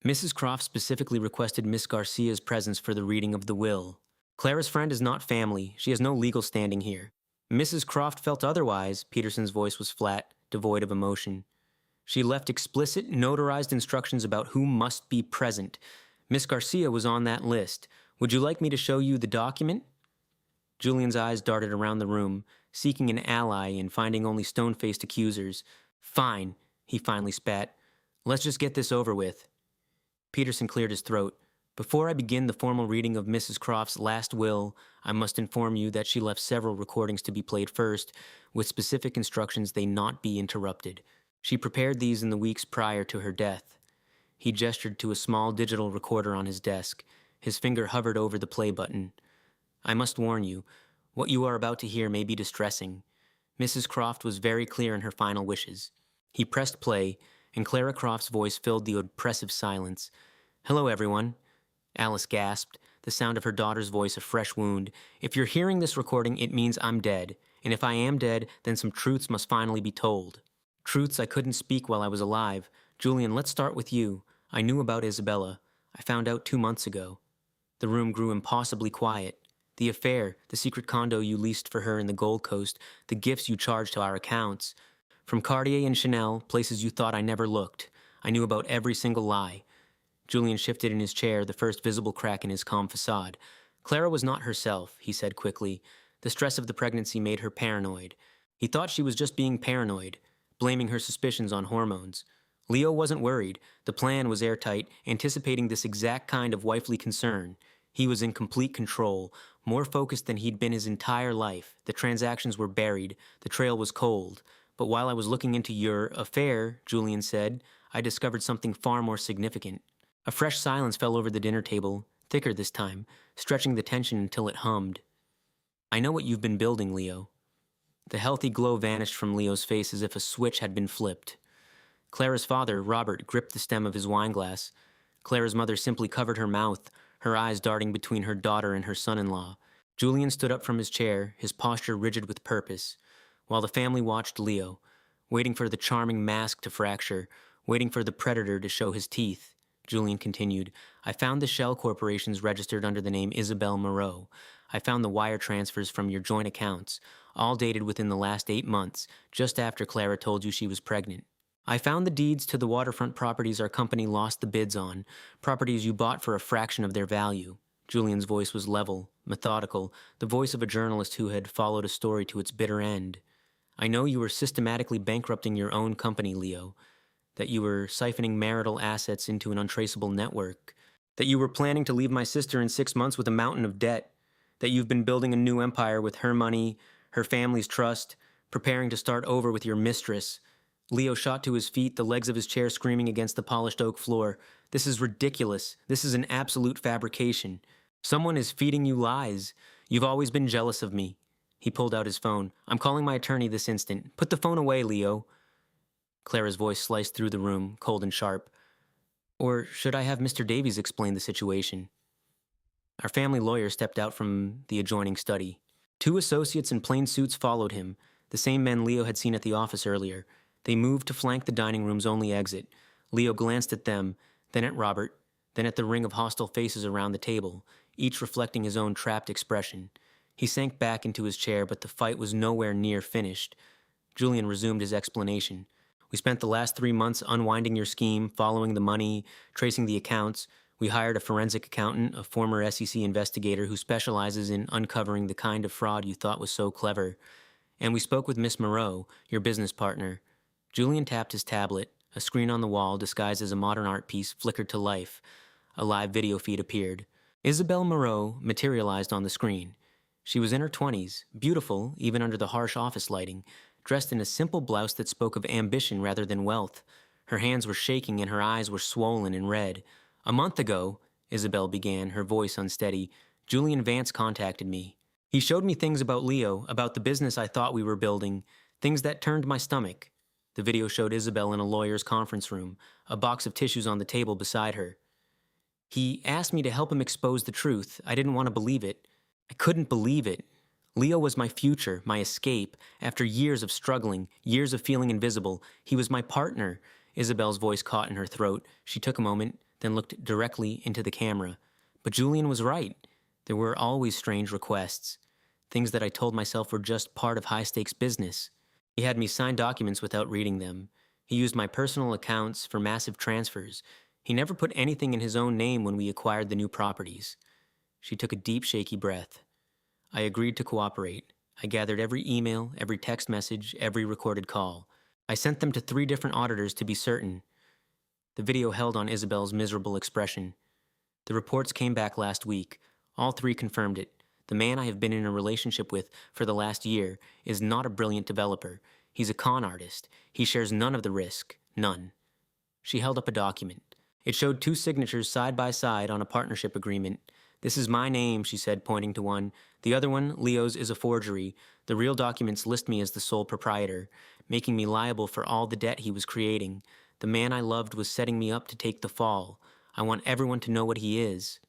Mrs. Croft specifically requested Miss Garcia's presence for the reading of the will. "Clara's friend is not family. She has no legal standing here." Mrs. Croft felt otherwise. Peterson's voice was flat, devoid of emotion. "She left explicit, notarized instructions about who must be present. Miss Garcia was on that list. Would you like me to show you the document?" Julian's eyes darted around the room, seeking an ally and finding only stone-faced accusers. "Fine," he finally spat. "Let's just get this over with." Peterson cleared his throat. "Before I begin the formal reading of Mrs. Croft's last will, I must inform you that she left several recordings to be played first, with specific instructions they not be interrupted. She prepared these in the weeks prior to her death." He gestured to a small digital recorder on his desk. His finger hovered over the play button. "I must warn you, what you are about to hear may be distressing." Mrs. Croft was very clear in her final wishes. He pressed play, and Clara Croft's voice filled the oppressive silence. "Hello, everyone." Alice gasped, the sound of her daughter's voice a fresh wound. "If you're hearing this recording, it means I'm dead. And if I am dead, then some truths must finally be told. Truths I couldn't speak while I was alive. Julian, let's start with you. I knew about Isabella. I found out 2 months ago." The room grew impossibly quiet. "The affair, the secret condo you leased for her in the Gold Coast, the gifts you charged to our accounts. From Cartier and Chanel, places you thought I never looked. I knew about every single lie." Julian shifted in his chair, the first visible crack in his calm facade. "Clara was not herself," he said quickly. "The stress of the pregnancy made her paranoid. He thought she was just being paranoid, blaming her suspicions on hormones. Leo wasn't worried. The plan was airtight, anticipating this exact kind of wifely concern. He was in complete control, more focused than he'd been his entire life. The transactions were buried, the trail was cold. But while I was looking into your affair, Julian said, I discovered something far more significant. A fresh silence fell over the dinner table, thicker this time, stretching the tension until it hummed. I know what you've been building, Leo. The healthy glow vanished from Leo's face as if a switch had been flipped. Clara's father, Robert, gripped the stem of his wineglass. Clara's mother simply covered her mouth, her eyes darting between her daughter and her son-in-law. Julian stood up from his chair, his posture rigid with purpose, while the family watched Leo, waiting for the charming mask to fracture, waiting for the predator to show his teeth. Julian continued, I found the shell corporations registered under the name Isabel Moreau. I found the wire transfers from your joint accounts, all dated within the last 8 months, just after Clara told you she was pregnant. I found the deeds to the waterfront properties our company lost the bids on, properties you bought for a fraction of their value. Julian's voice was level, methodical, the voice of a journalist who had followed a story to its bitter end. I know you were systematically bankrupting your own company, Leo, that you were siphoning marital assets into an untraceable network, that you were planning to leave my sister in 6 months with a mountain of debt, that you've been building a new empire with her money, her family's trust, preparing to start over with your mistress. Leo shot to his feet, the legs of his chair screaming against the polished oak floor. This is ridiculous. This is an absolute fabrication. Someone is feeding you lies. You've always been jealous of me. He pulled out his phone. I'm calling my attorney this instant. Put the phone away, Leo. Clara's voice sliced through the room, cold and sharp. Or should I have Mr. Davies explain the situation? Our family lawyer stepped out from the adjoining study. 2 associates in plain suits followed him, the same men Leo had seen at the office earlier. They moved to flank the dining room's only exit. Leo glanced at them, then at Robert, then at the ring of hostile faces around the table, each reflecting his own trapped expression. He sank back into his chair, but the fight was nowhere near finished. Julian resumed his explanation. We spent the last 3 months unwinding your scheme, following the money, tracing the accounts. We hired a forensic accountant, a former SEC investigator who specializes in uncovering the kind of fraud you thought was so clever. And we spoke with Miss Moreau, your business partner. Julian tapped his tablet. A screen on the wall, disguised as a modern art piece, flickered to life. A live video feed appeared. Isabel Moreau materialized on the screen. She was in her 20s, beautiful, even under the harsh office lighting, dressed in a simple blouse that spoke of ambition rather than wealth. Her hands were shaking and her eyes were swollen and red. A month ago, Isabel began, her voice unsteady, Julian Vance contacted me. He showed me things about Leo, about the business I thought we were building, things that turned my stomach. The video showed Isabel in a lawyer's conference room, a box of tissues on the table beside her. He asked me to help him expose the truth. I didn't want to believe it. I couldn't believe it. Leo was my future, my escape. After years of struggling, years of feeling invisible, he was my partner. Isabel's voice caught in her throat. She took a moment, then looked directly into the camera. But Julian was right. There were always strange requests. Things that I told myself were just part of high-stakes business. He had me sign documents without reading them. He used my personal accounts for massive transfers. He never put anything in his own name when we acquired the new properties. She took a deep, shaky breath. I agreed to cooperate. I gathered every email, every text message, every recorded call. I sent them to 3 different auditors to be certain. The video held on Isabel's miserable expression. The reports came back last week. All 3 confirmed it. The man I have been in a relationship with for the last year is not a brilliant developer. He's a con artist. He shares none of the risk. None. She held up a document. It showed 2 signatures side by side on a partnership agreement. This is my name, she said, pointing to one. The other one, Leo's, is a forgery. The real documents list me as the sole proprietor, making me liable for all the debt he was creating. The man I loved was setting me up to take the fall. I want everyone to know what he is.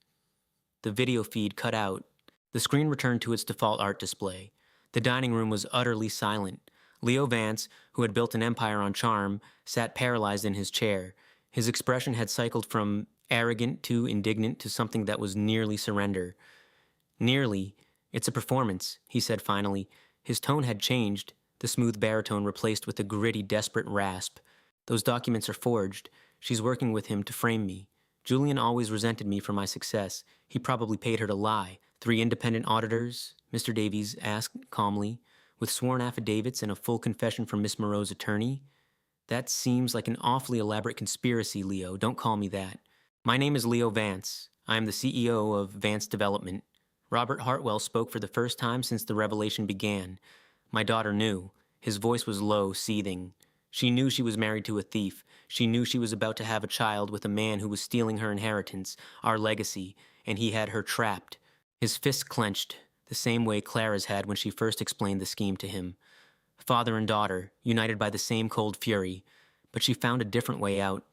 The video feed cut out. The screen returned to its default art display. The dining room was utterly silent. Leo Vance, who had built an empire on charm, sat paralyzed in his chair. His expression had cycled from arrogant to indignant to something that was nearly surrender. Nearly. It's a performance, he said finally. His tone had changed, the smooth baritone replaced with a gritty, desperate rasp. Those documents are forged. She's working with him to frame me. Julian always resented me for my success. He probably paid her to lie. 3 independent auditors, Mr. Davies asked calmly, with sworn affidavits and a full confession from Miss Moreau's attorney. That seems like an awfully elaborate conspiracy, Leo. Don't call me that. My name is Leo Vance. I am the CEO of Vance Development. Robert Hartwell spoke for the first time since the revelation began. My daughter knew. His voice was low, seething. She knew she was married to a thief. She knew she was about to have a child with a man who was stealing her inheritance, our legacy, and he had her trapped. His fists clenched, the same way Clara's had when she first explained the scheme to him. Father and daughter, united by the same cold fury. But she found a different way out.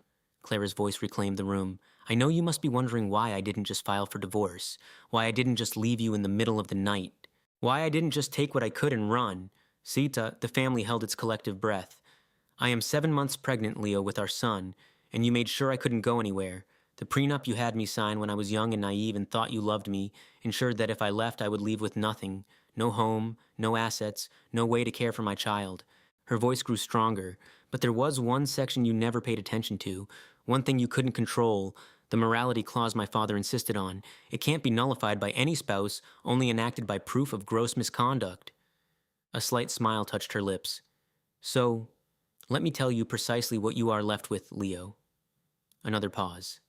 Clara's voice reclaimed the room. I know you must be wondering why I didn't just file for divorce, why I didn't just leave you in the middle of the night, why I didn't just take what I could and run. Sita, the family held its collective breath. I am 7 months pregnant, Leo, with our son, and you made sure I couldn't go anywhere. The prenup you had me sign when I was young and naive and thought you loved me ensured that if I left I would leave with nothing, no home, no assets, no way to care for my child. Her voice grew stronger, but there was one section you never paid attention to, one thing you couldn't control, the morality clause my father insisted on. It can't be nullified by any spouse, only enacted by proof of gross misconduct. A slight smile touched her lips. So, let me tell you precisely what you are left with, Leo. Another pause.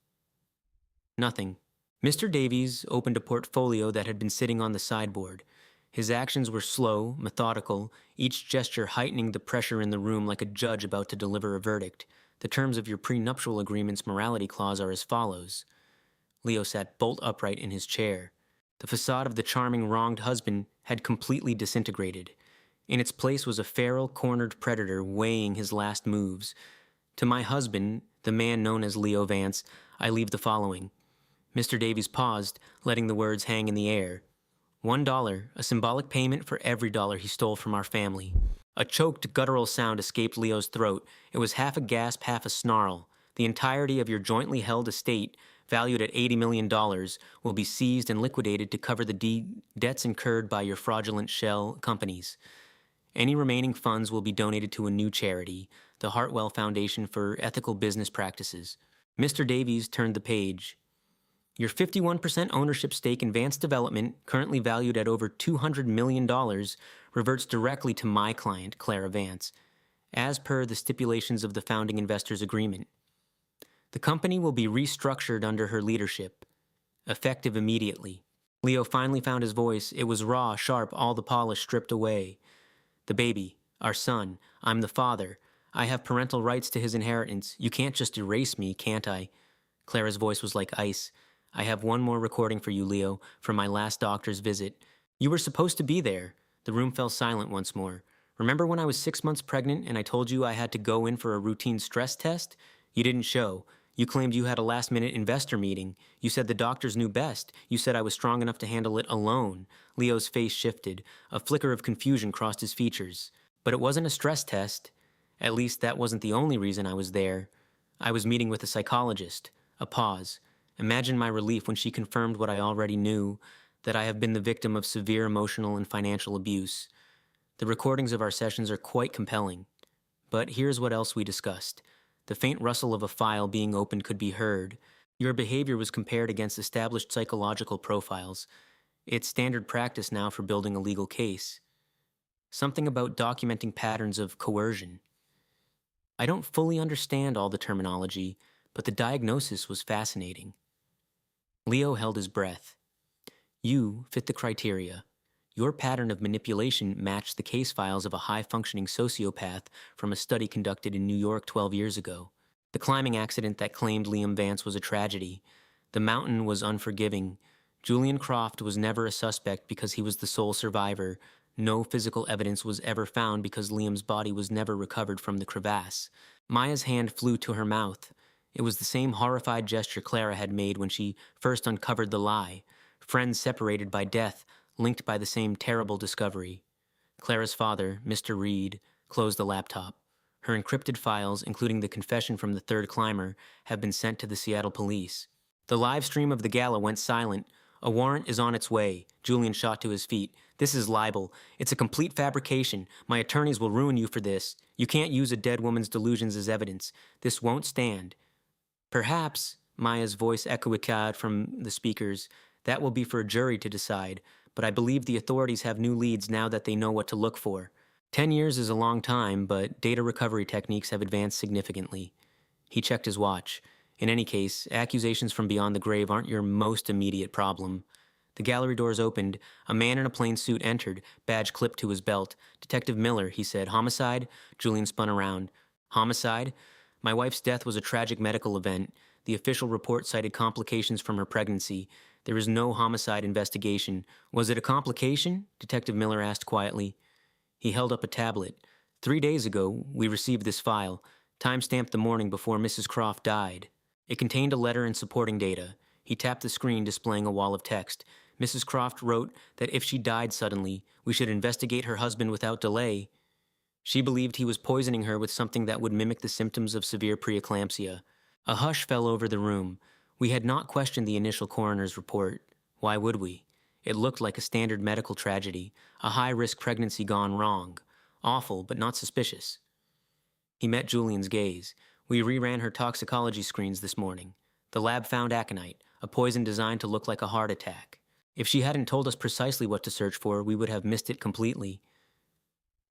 Nothing. Mr. Davies opened a portfolio that had been sitting on the sideboard. His actions were slow, methodical, each gesture heightening the pressure in the room like a judge about to deliver a verdict. The terms of your prenuptial agreement's morality clause are as follows. Leo sat bolt upright in his chair. The facade of the charming wronged husband had completely disintegrated. In its place was a feral, cornered predator weighing his last moves. To my husband, the man known as Leo Vance, I leave the following. Mr. Davies paused, letting the words hang in the air. $1, a symbolic payment for every dollar he stole from our family. A choked, guttural sound escaped Leo's throat. It was half a gasp, half a snarl. The entirety of your jointly held estate, valued at $80 million, will be seized and liquidated to cover the debts incurred by your fraudulent shell companies. Any remaining funds will be donated to a new charity, the Hartwell Foundation for Ethical Business Practices. Mr. Davies turned the page. Your 51% ownership stake in Vance Development, currently valued at over $200 million, reverts directly to my client, Clara Vance, as per the stipulations of the founding investors' agreement. The company will be restructured under her leadership, effective immediately. Leo finally found his voice. It was raw, sharp, all the polish stripped away. The baby, our son, I'm the father. I have parental rights to his inheritance. You can't just erase me, can't I? Clara's voice was like ice. I have one more recording for you, Leo, from my last doctor's visit. You were supposed to be there. The room fell silent once more. Remember when I was 6 months pregnant and I told you I had to go in for a routine stress test? You didn't show. You claimed you had a last-minute investor meeting. You said the doctors knew best. You said I was strong enough to handle it alone. Leo's face shifted. A flicker of confusion crossed his features. But it wasn't a stress test. At least that wasn't the only reason I was there. I was meeting with a psychologist. A pause. Imagine my relief when she confirmed what I already knew, that I have been the victim of severe emotional and financial abuse. The recordings of our sessions are quite compelling. But here's what else we discussed. The faint rustle of a file being opened could be heard. Your behavior was compared against established psychological profiles. It's standard practice now for building a legal case. Something about documenting patterns of coercion. I don't fully understand all the terminology, but the diagnosis was fascinating. Leo held his breath. You fit the criteria. Your pattern of manipulation matched the case files of a high-functioning sociopath from a study conducted in New York 12 years ago. The climbing accident that claimed Liam Vance was a tragedy. The mountain was unforgiving. Julian Croft was never a suspect because he was the sole survivor. No physical evidence was ever found because Liam's body was never recovered from the crevasse. Maya's hand flew to her mouth. It was the same horrified gesture Clara had made when she first uncovered the lie. Friends separated by death, linked by the same terrible discovery. Clara's father, Mr. Reed, closed the laptop. Her encrypted files, including the confession from the third climber, have been sent to the Seattle police. The live stream of the gala went silent. A warrant is on its way. Julian shot to his feet. This is libel. It's a complete fabrication. My attorneys will ruin you for this. You can't use a dead woman's delusions as evidence. This won't stand. Perhaps, Maya's voice echoed from the speakers, that will be for a jury to decide, but I believe the authorities have new leads now that they know what to look for. 10 years is a long time, but data recovery techniques have advanced significantly. He checked his watch. In any case, accusations from beyond the grave aren't your most immediate problem. The gallery doors opened. A man in a plain suit entered, badge clipped to his belt. "Detective Miller," he said. "Homicide?" Julian spun around. "Homicide? My wife's death was a tragic medical event. The official report cited complications from her pregnancy. There is no homicide investigation. Was it a complication?" Detective Miller asked quietly. He held up a tablet. "3 days ago, we received this file, time-stamped the morning before Mrs. Croft died. It contained a letter and supporting data." He tapped the screen, displaying a wall of text. "Mrs. Croft wrote that if she died suddenly, we should investigate her husband without delay. She believed he was poisoning her with something that would mimic the symptoms of severe preeclampsia." A hush fell over the room. We had not questioned the initial coroner's report. Why would we? It looked like a standard medical tragedy, a high-risk pregnancy gone wrong. Awful, but not suspicious. He met Julian's gaze. "We reran her toxicology screens this morning. The lab found aconite, a poison designed to look like a heart attack. If she hadn't told us precisely what to search for, we would have missed it completely."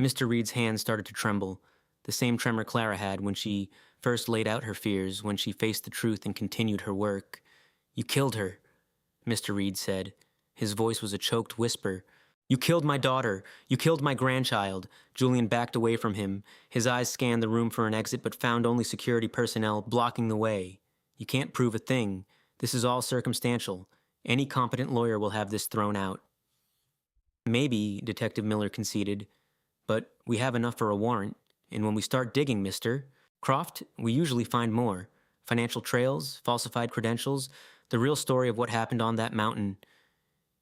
Mr. Reed's hands started to tremble, the same tremor Clara had when she first laid out her fears, when she faced the truth and continued her work. "You killed her," Mr. Reed said. His voice was a choked whisper. "You killed my daughter. You killed my grandchild." Julian backed away from him. His eyes scanned the room for an exit but found only security personnel blocking the way. "You can't prove a thing. This is all circumstantial. Any competent lawyer will have this thrown out." "Maybe," Detective Miller conceded, "but we have enough for a warrant. And when we start digging, Mr. Croft, we usually find more. Financial trails, falsified credentials, the real story of what happened on that mountain."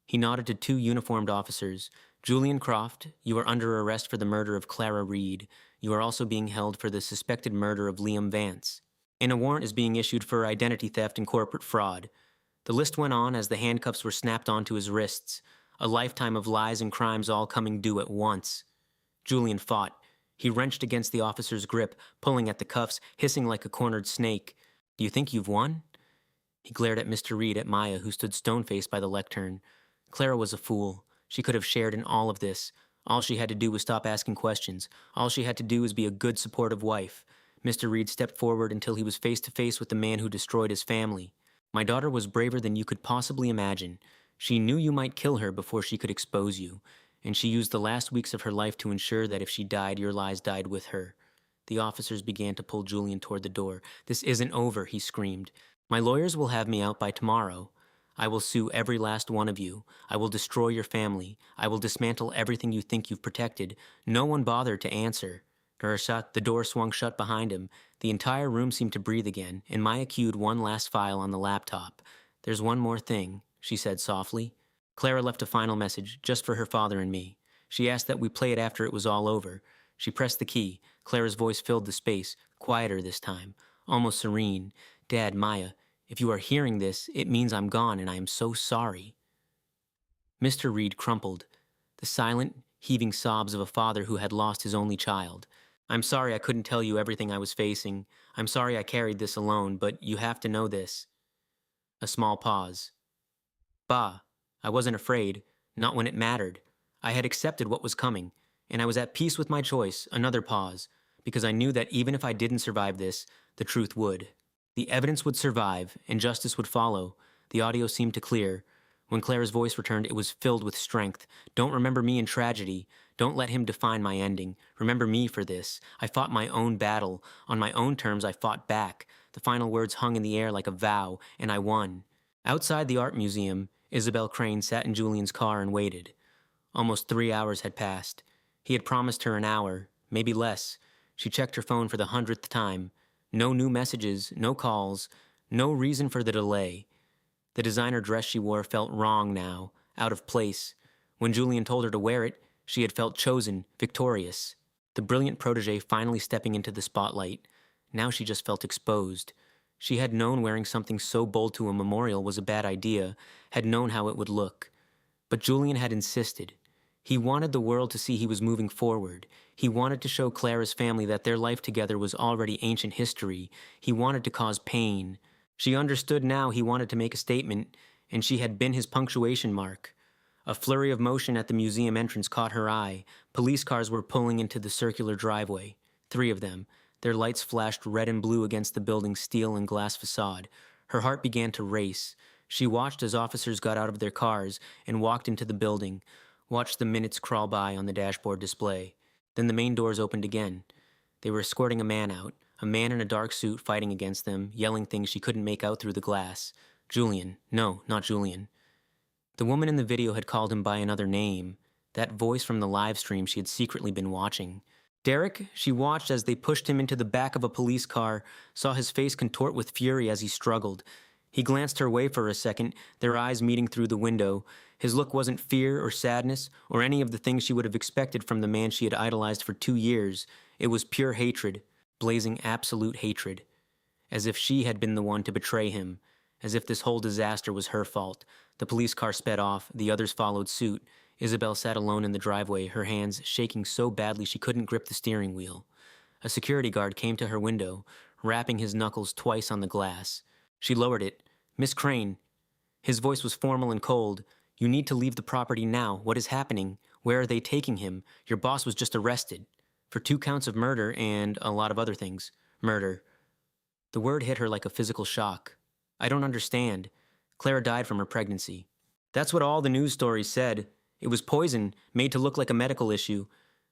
He nodded to 2 uniformed officers. "Julian Croft, you are under arrest for the murder of Clara Reed. You are also being held for the suspected murder of Liam Vance. And a warrant is being issued for identity theft and corporate fraud." The list went on as the handcuffs were snapped onto his wrists. A lifetime of lies and crimes all coming due at once. Julian fought. He wrenched against the officer's grip, pulling at the cuffs, hissing like a cornered snake. "Do you think you've won?" He glared at Mr. Reed, at Maya, who stood stone-faced by the lectern. Clara was a fool. She could have shared in all of this. All she had to do was stop asking questions. All she had to do was be a good, supportive wife. Mr. Reed stepped forward until he was face-to-face with the man who destroyed his family. "My daughter was braver than you could possibly imagine. She knew you might kill her before she could expose you. And she used the last weeks of her life to ensure that if she died, your lies died with her." The officers began to pull Julian toward the door. "This isn't over," he screamed. "My lawyers will have me out by tomorrow. I will sue every last one of you. I will destroy your family. I will dismantle everything you think you've protected." No one bothered to answer. The door swung shut behind him. The entire room seemed to breathe again, and Maya cued one last file on the laptop. "There's one more thing," she said softly. Clara left a final message, just for her father and me. She asked that we play it after it was all over. She pressed the key. Clara's voice filled the space, quieter this time, almost serene. "Dad, Maya, if you are hearing this, it means I'm gone and I am so sorry." Mr. Reed crumpled, the silent, heaving sobs of a father who had lost his only child. "I'm sorry I couldn't tell you everything I was facing. I'm sorry I carried this alone, but you have to know this." A small pause. "Bah, I wasn't afraid, not when it mattered. I had accepted what was coming, and I was at peace with my choice." Another pause, because I knew that even if I didn't survive this, the truth would. The evidence would survive, and justice would follow. The audio seemed to clear. When Clara's voice returned, it was filled with strength. "Don't remember me in tragedy. Don't let him define my ending. Remember me for this. I fought my own battle. On my own terms, I fought back." The final words hung in the air like a vow, and I won. Outside the art museum, Isabel Crane sat in Julian's car and waited. Almost 3 hours had passed. He had promised her an hour, maybe less. She checked her phone for the 100th time. No new messages, no calls, no reason for the delay. The designer dress she wore felt wrong now, out of place. When Julian told her to wear it, she had felt chosen, victorious. The brilliant protégé finally stepping into the spotlight. Now she just felt exposed. She had known wearing something so bold to a memorial was a bad idea, had known how it would look. But Julian had insisted. He wanted the world to see he was moving forward. He wanted to show Clara's family that their life together was already ancient history. He wanted to cause pain. She understood now he wanted to make a statement, and she had been his punctuation mark. A flurry of motion at the museum entrance caught her eye. Police cars were pulling into the circular driveway. 3 of them. Their lights flashed red and blue against the building's steel and glass facade. Her heart began to race. She watched as officers got out of their cars and walked into the building, watched the minutes crawl by on the dashboard display. Then the main doors opened again. They were escorting a man out, a man in a dark suit fighting against them, yelling things she couldn't make out through the glass. Julian. No, not Julian. The woman in the video had called him by another name, that voice from the live stream she had secretly been watching. Derek, she watched as they pushed him into the back of a police car, saw his face contort with fury as he struggled. He glanced her way for a second, their eyes meeting through the window. His look wasn't fear or sadness or any of the things she would have expected from the man she had idolized for 2 years. It was pure hatred, blazing absolute hatred. As if she had been the one to betray him, as if this whole disaster was her fault. The police car sped off, the others followed suit. Isabel sat alone in the driveway, her hands shaking so badly she couldn't grip the steering wheel. A security guard came to her window, rapping his knuckles twice on the glass. She lowered it. "Miss Crane." His voice was formal and cold. "You need to leave the property now. What is happening? Where are they taking him? Your boss was just arrested. For 2 counts of murder and a lot of other things. Murder." The word hit her like a physical shock. "I don't understand. Clara died from her pregnancy." That's what all the news stories said. It was poison, made to look like a medical issue.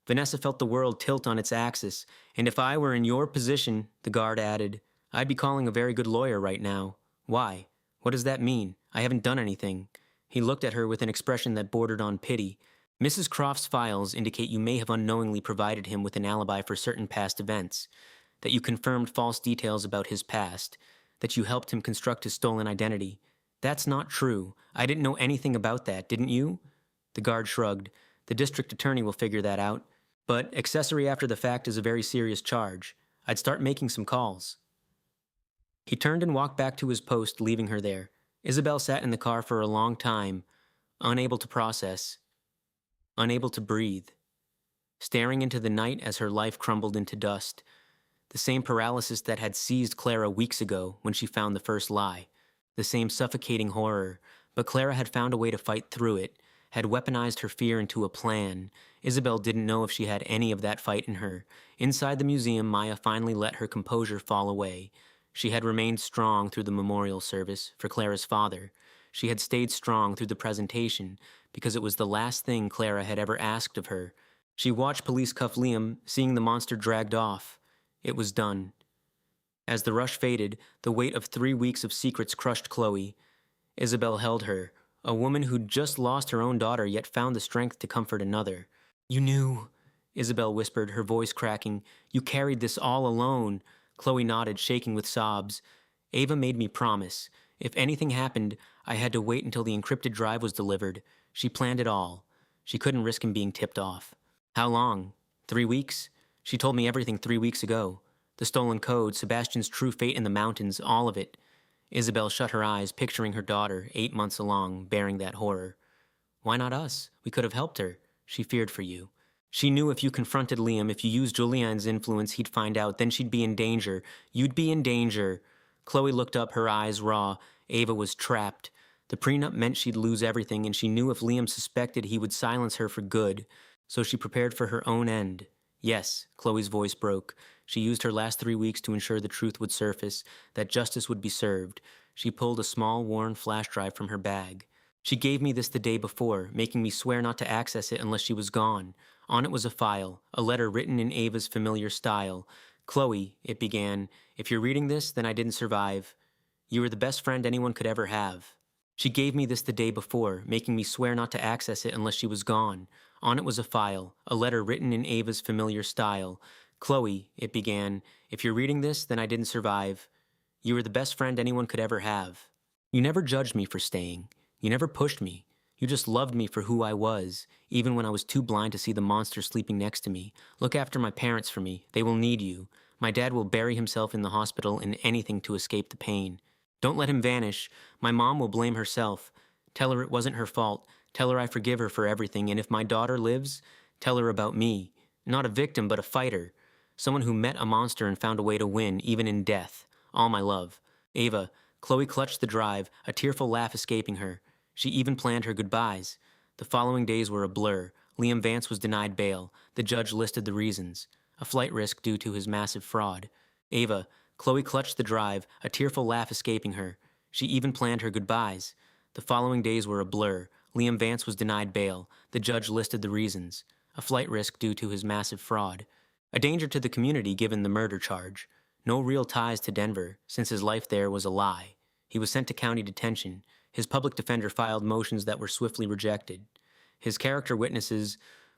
Vanessa felt the world tilt on its axis. "And if I were in your position," the guard added, "I'd be calling a very good lawyer right now." "Why? What does that mean? I haven't done anything." He looked at her with an expression that bordered on pity. "Mrs. Croft's files indicate you may have unknowingly provided him with an alibi for certain past events, that you confirmed false details about his past, that you helped him construct his stolen identity. That's not true. I didn't know anything about that, didn't you?" The guard shrugged. "The district attorney will figure that out. But accessory after the fact is a very serious charge. I'd start making some calls." He turned and walked back to his post, leaving her there. Isabel sat in the car for a long time, unable to process, unable to breathe, staring into the night as her life crumbled into dust. The same paralysis that had seized Clara weeks ago when she found the first lie. The same suffocating horror. But Clara had found a way to fight through it, had weaponized her fear into a plan. Isabel didn't know if she had any of that fight in her. Inside the museum, Maya finally let her composure fall away. She had remained strong through the memorial service for Clara's father. She had stayed strong through the presentation because it was the last thing Clara had ever asked of her. She watched police cuff Liam, seeing the monster dragged off. It was done. As the rush faded, the weight of 3 weeks of secrets crushed Chloe. Isabel held her, a woman who'd just lost her own daughter yet found the strength to comfort another. "You knew," Isabel whispered, her voice cracking. "You carried this all alone." Chloe nodded, shaking with sobs. "Ava made me promise. If anything happened, I had to wait until the encrypted drive was delivered. She planned it all. She couldn't risk him being tipped off." "How long? 3 weeks? She told me everything 3 weeks ago. The stolen code, Sebastian's true fate in the mountains, all of it." Isabel shut her eyes, picturing her daughter, 8 months along, bearing that horror. "Why not us? We could have helped her. She feared for you. She knew if you confronted Liam, if you used Julianne's influence, he'd find out. Then she'd be in danger. You'd be in danger." Chloe looked up, her eyes raw. Ava was trapped. The prenup meant she'd lose everything, and she knew if Liam suspected, he would silence her for good. So she prepared for her own end. "Yes," Chloe's voice broke. She used her last 3 weeks to ensure the truth would surface, that justice would be served. She pulled a small, worn flash drive from her bag. "She gave me this the day before, making me swear not to access it unless she was gone. On it was a file, a letter written in Ava's familiar style. 'Chloe,' it began, 'if you're reading this, then I didn't survive. You were the best friend anyone could ever have. She gave me this the day before, making me swear not to access it unless she was gone. On it was a file, a letter written in Ava's familiar style. 'Chloe,' it began, 'if you're reading this, then I didn't survive. You were the best friend anyone could ever have. You never judged me for staying. You never pushed me. You just loved me for who I was, even when I was too blind to see the monster sleeping next to me. Look after my parents for me. They will need you. My dad will bury himself in the hospital in anything to escape the pain. Don't let him vanish. My mom will blame herself. Tell her it wasn't her fault. Tell her I forgive her for everything, and if my daughter lives, tell her about me. Not a victim, but a fighter. Someone who met a monster and found a way to win, even in death. All my love. Ava.'" Chloe clutched the drive, a tearful laugh escaping her. She even planned her goodbyes. The following days were a blur. Liam Vance was denied bail. The judge listed the reasons. A flight risk due to his massive fraud. "Ava." Chloe clutched the drive, a tearful laugh escaping her. She even planned her goodbyes. The following days were a blur. Liam Vance was denied bail. The judge listed the reasons: a flight risk due to his massive fraud, a danger to the community given the murder charge, no real ties to Denver, since his life there was a lie. He was sent to county detention. His public defender filed motions that were swiftly rejected. His character witnesses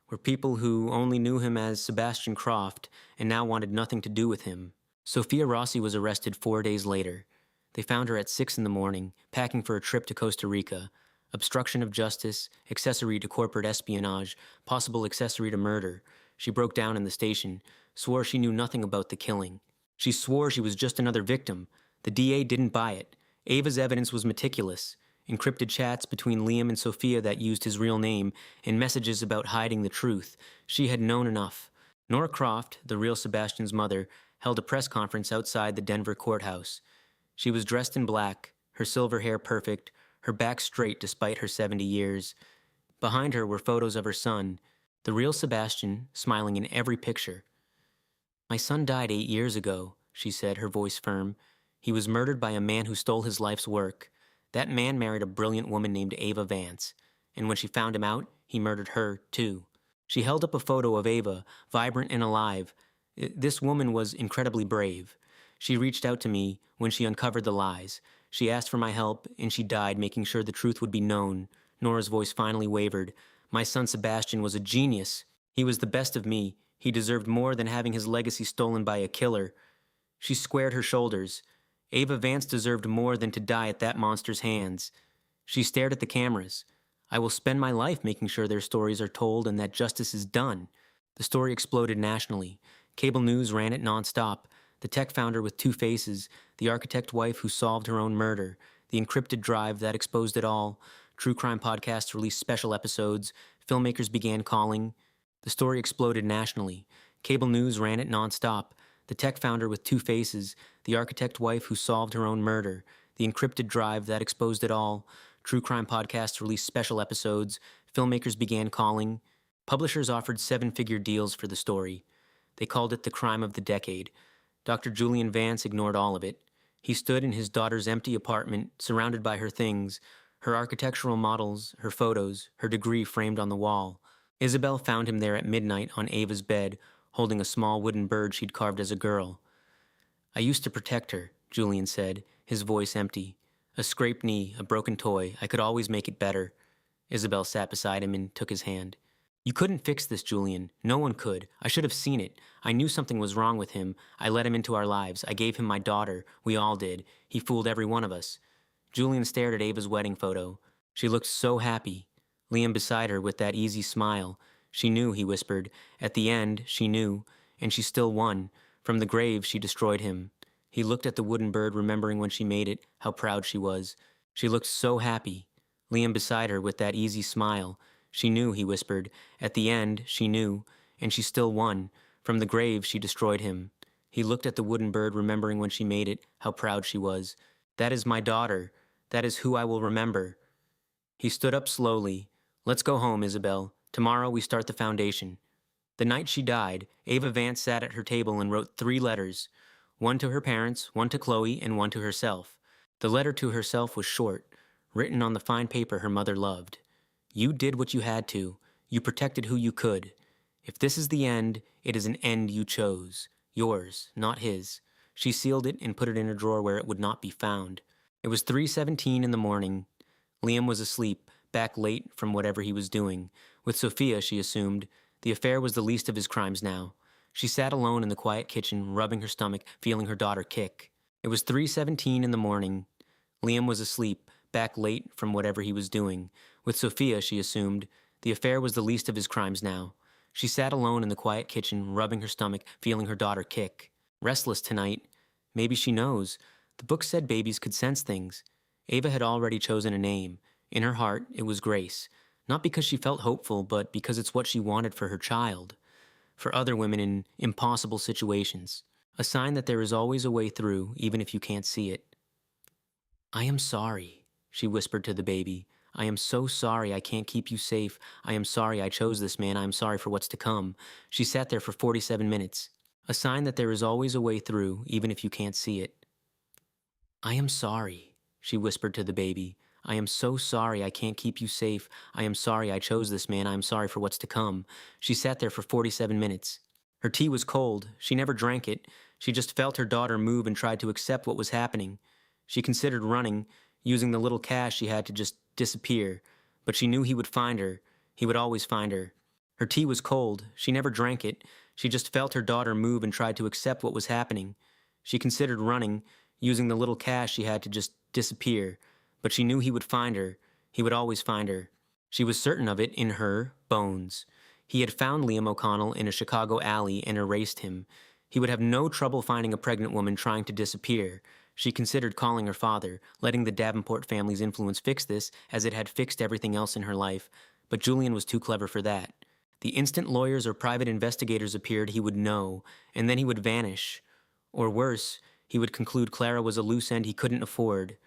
were people who only knew him as Sebastian Croft and now wanted nothing to do with him. Sophia Rossi was arrested 4 days later. They found her at 6 in the morning, packing for a trip to Costa Rica. Obstruction of justice, accessory to corporate espionage, possible accessory to murder. She broke down in the station, swore she knew nothing about the killing. She swore she was just another victim. The DA didn't buy it. Ava's evidence was meticulous. Encrypted chats between Liam and Sophia that used his real name, and messages about hiding the truth. She had known enough. Nora Croft, the real Sebastian's mother, held a press conference outside the Denver courthouse. She was dressed in black, her silver hair perfect, her back straight despite her 70 years. Behind her were photos of her son, the real Sebastian, smiling in every picture. "My son died 8 years ago," she said, her voice firm. "He was murdered by a man who stole his life's work. That man married a brilliant woman named Ava Vance, and when she found him out, he murdered her, too." She held up a photo of Ava, vibrant and alive. This woman was incredibly brave. She reached out to me when she uncovered the lies. She asked for my help, and she died making sure the truth would be known. Nora's voice finally wavered. "My son Sebastian was a genius. He was the best of me. He deserved more than having his legacy stolen by a killer." She squared her shoulders. Ava Vance deserved more than to die at that monster's hands. She stared at the cameras. "I will spend my life making sure their stories are told and that justice is done." The story exploded nationally. Cable news ran it nonstop. The tech founder with two faces, the architect wife who solved her own murder, the encrypted drive that exposed it all. True crime podcasts released special episodes. Filmmakers began calling. The story exploded nationally. Cable news ran it nonstop. The tech founder with two faces, the architect wife who solved her own murder, the encrypted drive that exposed it all. True crime podcasts released special episodes. Filmmakers began calling. Publishers offered 7-figure deals for the story. They called it the crime of the decade. Dr. Julian Vance ignored all of it. He stood in his daughter's empty apartment, surrounded by her things, her architectural models, her photos, her degree framed on the wall. Isabel found him there at midnight on Ava's bed, holding a small wooden bird she'd carved as a girl. "I used to protect her," Julian said, his voice empty. "A scraped knee, a broken toy. I could always make it better." Isabel sat beside him and took his hand. "You couldn't fix this, Julian. No one could. I should have seen it. I knew something was wrong with him. I let him into our lives. I gave him my daughter. We all did. He fooled every one of us." Julian stared at Ava's wedding photo. She looked so happy. Liam beside her with that easy smile. "She knew," he whispered. "At the end, she knew. And she still won. From the grave, she destroyed him." He looked at the wooden bird, remembering when she made it, how proud she was. She looked so happy. Liam beside her with that easy smile. "She knew," he whispered. "At the end, she knew. And she still won. From the grave, she destroyed him." He looked at the wooden bird, remembering when she made it, how proud she was. "That is my daughter. That is who I will remember." He stood up slowly. "Let's go home, Isabel. Tomorrow we start the foundation." The night she died, Ava Vance sat at her table and wrote 3 letters. One to her parents, one to Chloe, and one to herself. The letter to herself was short, written on the fine paper her mother loved. "You did what you had to. You protected who you could. If this is the end, it is an end you chose. Yours, not his." She sealed it and put it in a drawer where it would not be found. It was 3:17 in the morning. Liam was asleep, back late from whatever he was doing. With Sophia, she assumed. The affair was the least of his crimes now. She sat alone in the quiet kitchen, rubbing her stomach, feeling her daughter kick. It was 3:17 in the morning. Liam was asleep, back late from whatever he was doing. With Sophia, she assumed. The affair was the least of his crimes now. She sat alone in the quiet kitchen, rubbing her stomach, feeling her daughter kick. Restless tonight. Maybe she knows. The book said babies could sense things. Ava had already chosen a name. In her heart, it was Grace. Not because she felt hopeful, but because it's what she wanted for her child. For other women in impossible situations. A sign that there is always a way through, even if you can't see it. "I am sorry," she whispered to the baby. "I am so sorry I can't keep you safe. I am sorry I chose this man. I am sorry for what's to come." She sat there for 47 minutes. A sign that there is always a way through, even if you can't see it. "I am sorry," she whispered to the baby. I am so sorry I can't keep you safe. I am sorry I chose this man. I am sorry for what's to come. She sat there for 47 minutes. Her tea was cold. She never drank it. She just felt her daughter move and tried to accept what was happening. She considered running, using the little cash she had to just disappear. But she knew he would find her. He would always find her. Her tea was cold. She never drank it. She just felt her daughter move and tried to accept what was happening. She considered running, using the little cash she had to just disappear. But she knew he would find her. He would always find her. She was certain of it in her bones. He had found Liam O'Connell in a Chicago alley and erased him. He would have no trouble finding a pregnant woman trying to disappear. She considered calling her father, letting the Davenport family's influence fix this, as it had fixed everything else in her life. But Julian was too clever for that. The instant lawyers or private investigators appeared, he would know, and then he would vanish. Or worse, he would conclude Clara was a loose end he couldn't afford.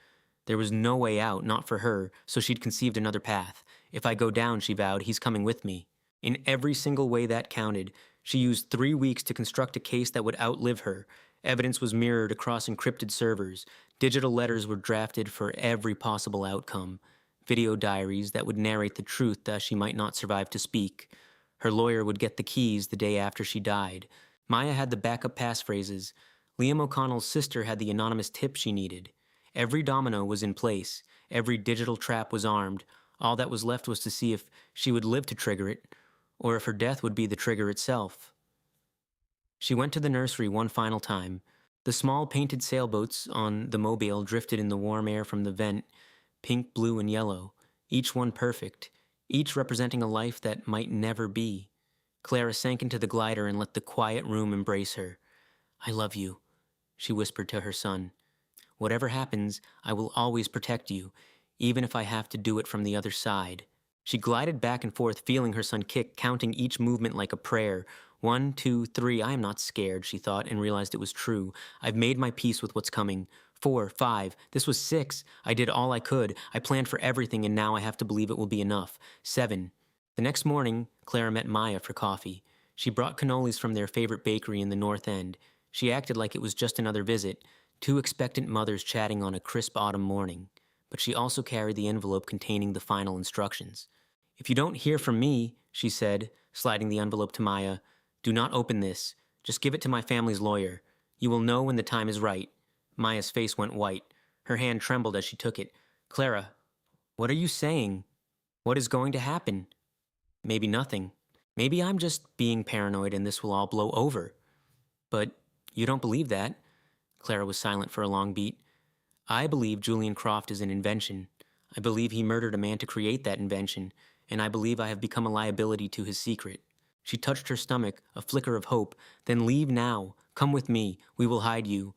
There was no way out, not for her, so she'd conceived another path. If I go down, she vowed, he's coming with me. In every single way that counted, she used 3 weeks to construct a case that would outlive her. Evidence was mirrored across encrypted servers. Digital letters were drafted for every possible outcome. Video diaries that would narrate the truth that she might not survive to speak. Her lawyer would get the keys the day after she died. Maya had the backup passphrases. Liam O'Connell's sister had the anonymous tip she needed. Every domino was in place. Every digital trap was armed. All that was left was to see if she would live to trigger it, or if her death would be the trigger itself. She went to the nursery one final time. The small painted sailboats on the mobile drifted in the warm air from the vent, pink, blue, and yellow, each one perfect, each representing a life that might never be. Clara sank into the glider and let the quiet room embrace her. I love you, she whispered to her son. Whatever happens, I will always protect you, even if I have to do it from the other side. She glided back and forth, feeling her son kick, counting each movement like a prayer. 1, 2, 3, I am not scared, she thought, and realized it was true. I've made my peace with what's coming. 4, 5, this was 6. I did all I could. I planned for everything, and now I have to believe it will be enough. 7. The next morning, Clara met Maya for coffee. She brought cannolis from their favorite bakery in the North End. She acted like it was just another visit, 2 expectant mothers chatting on a crisp autumn morning. But she also carried the envelope containing the final instructions. If you don't hear from me, she said, sliding the envelope to Maya, do not open this. Just give it to my family's lawyer. You will know when the time is right. Maya's face went white. Her hand trembled as she took it. Clara, what are you saying? What is going to happen? Maybe nothing. Maybe I'm just being paranoid and this will all blow over. But you don't believe that? Clara was silent for a long beat. I believe Julian Croft is an invention. I believe he murdered a man to create that invention, and I believe I have become a liability to his secret. She touched her stomach, a flicker of hope. Then leave now. Come with me. We will hide you.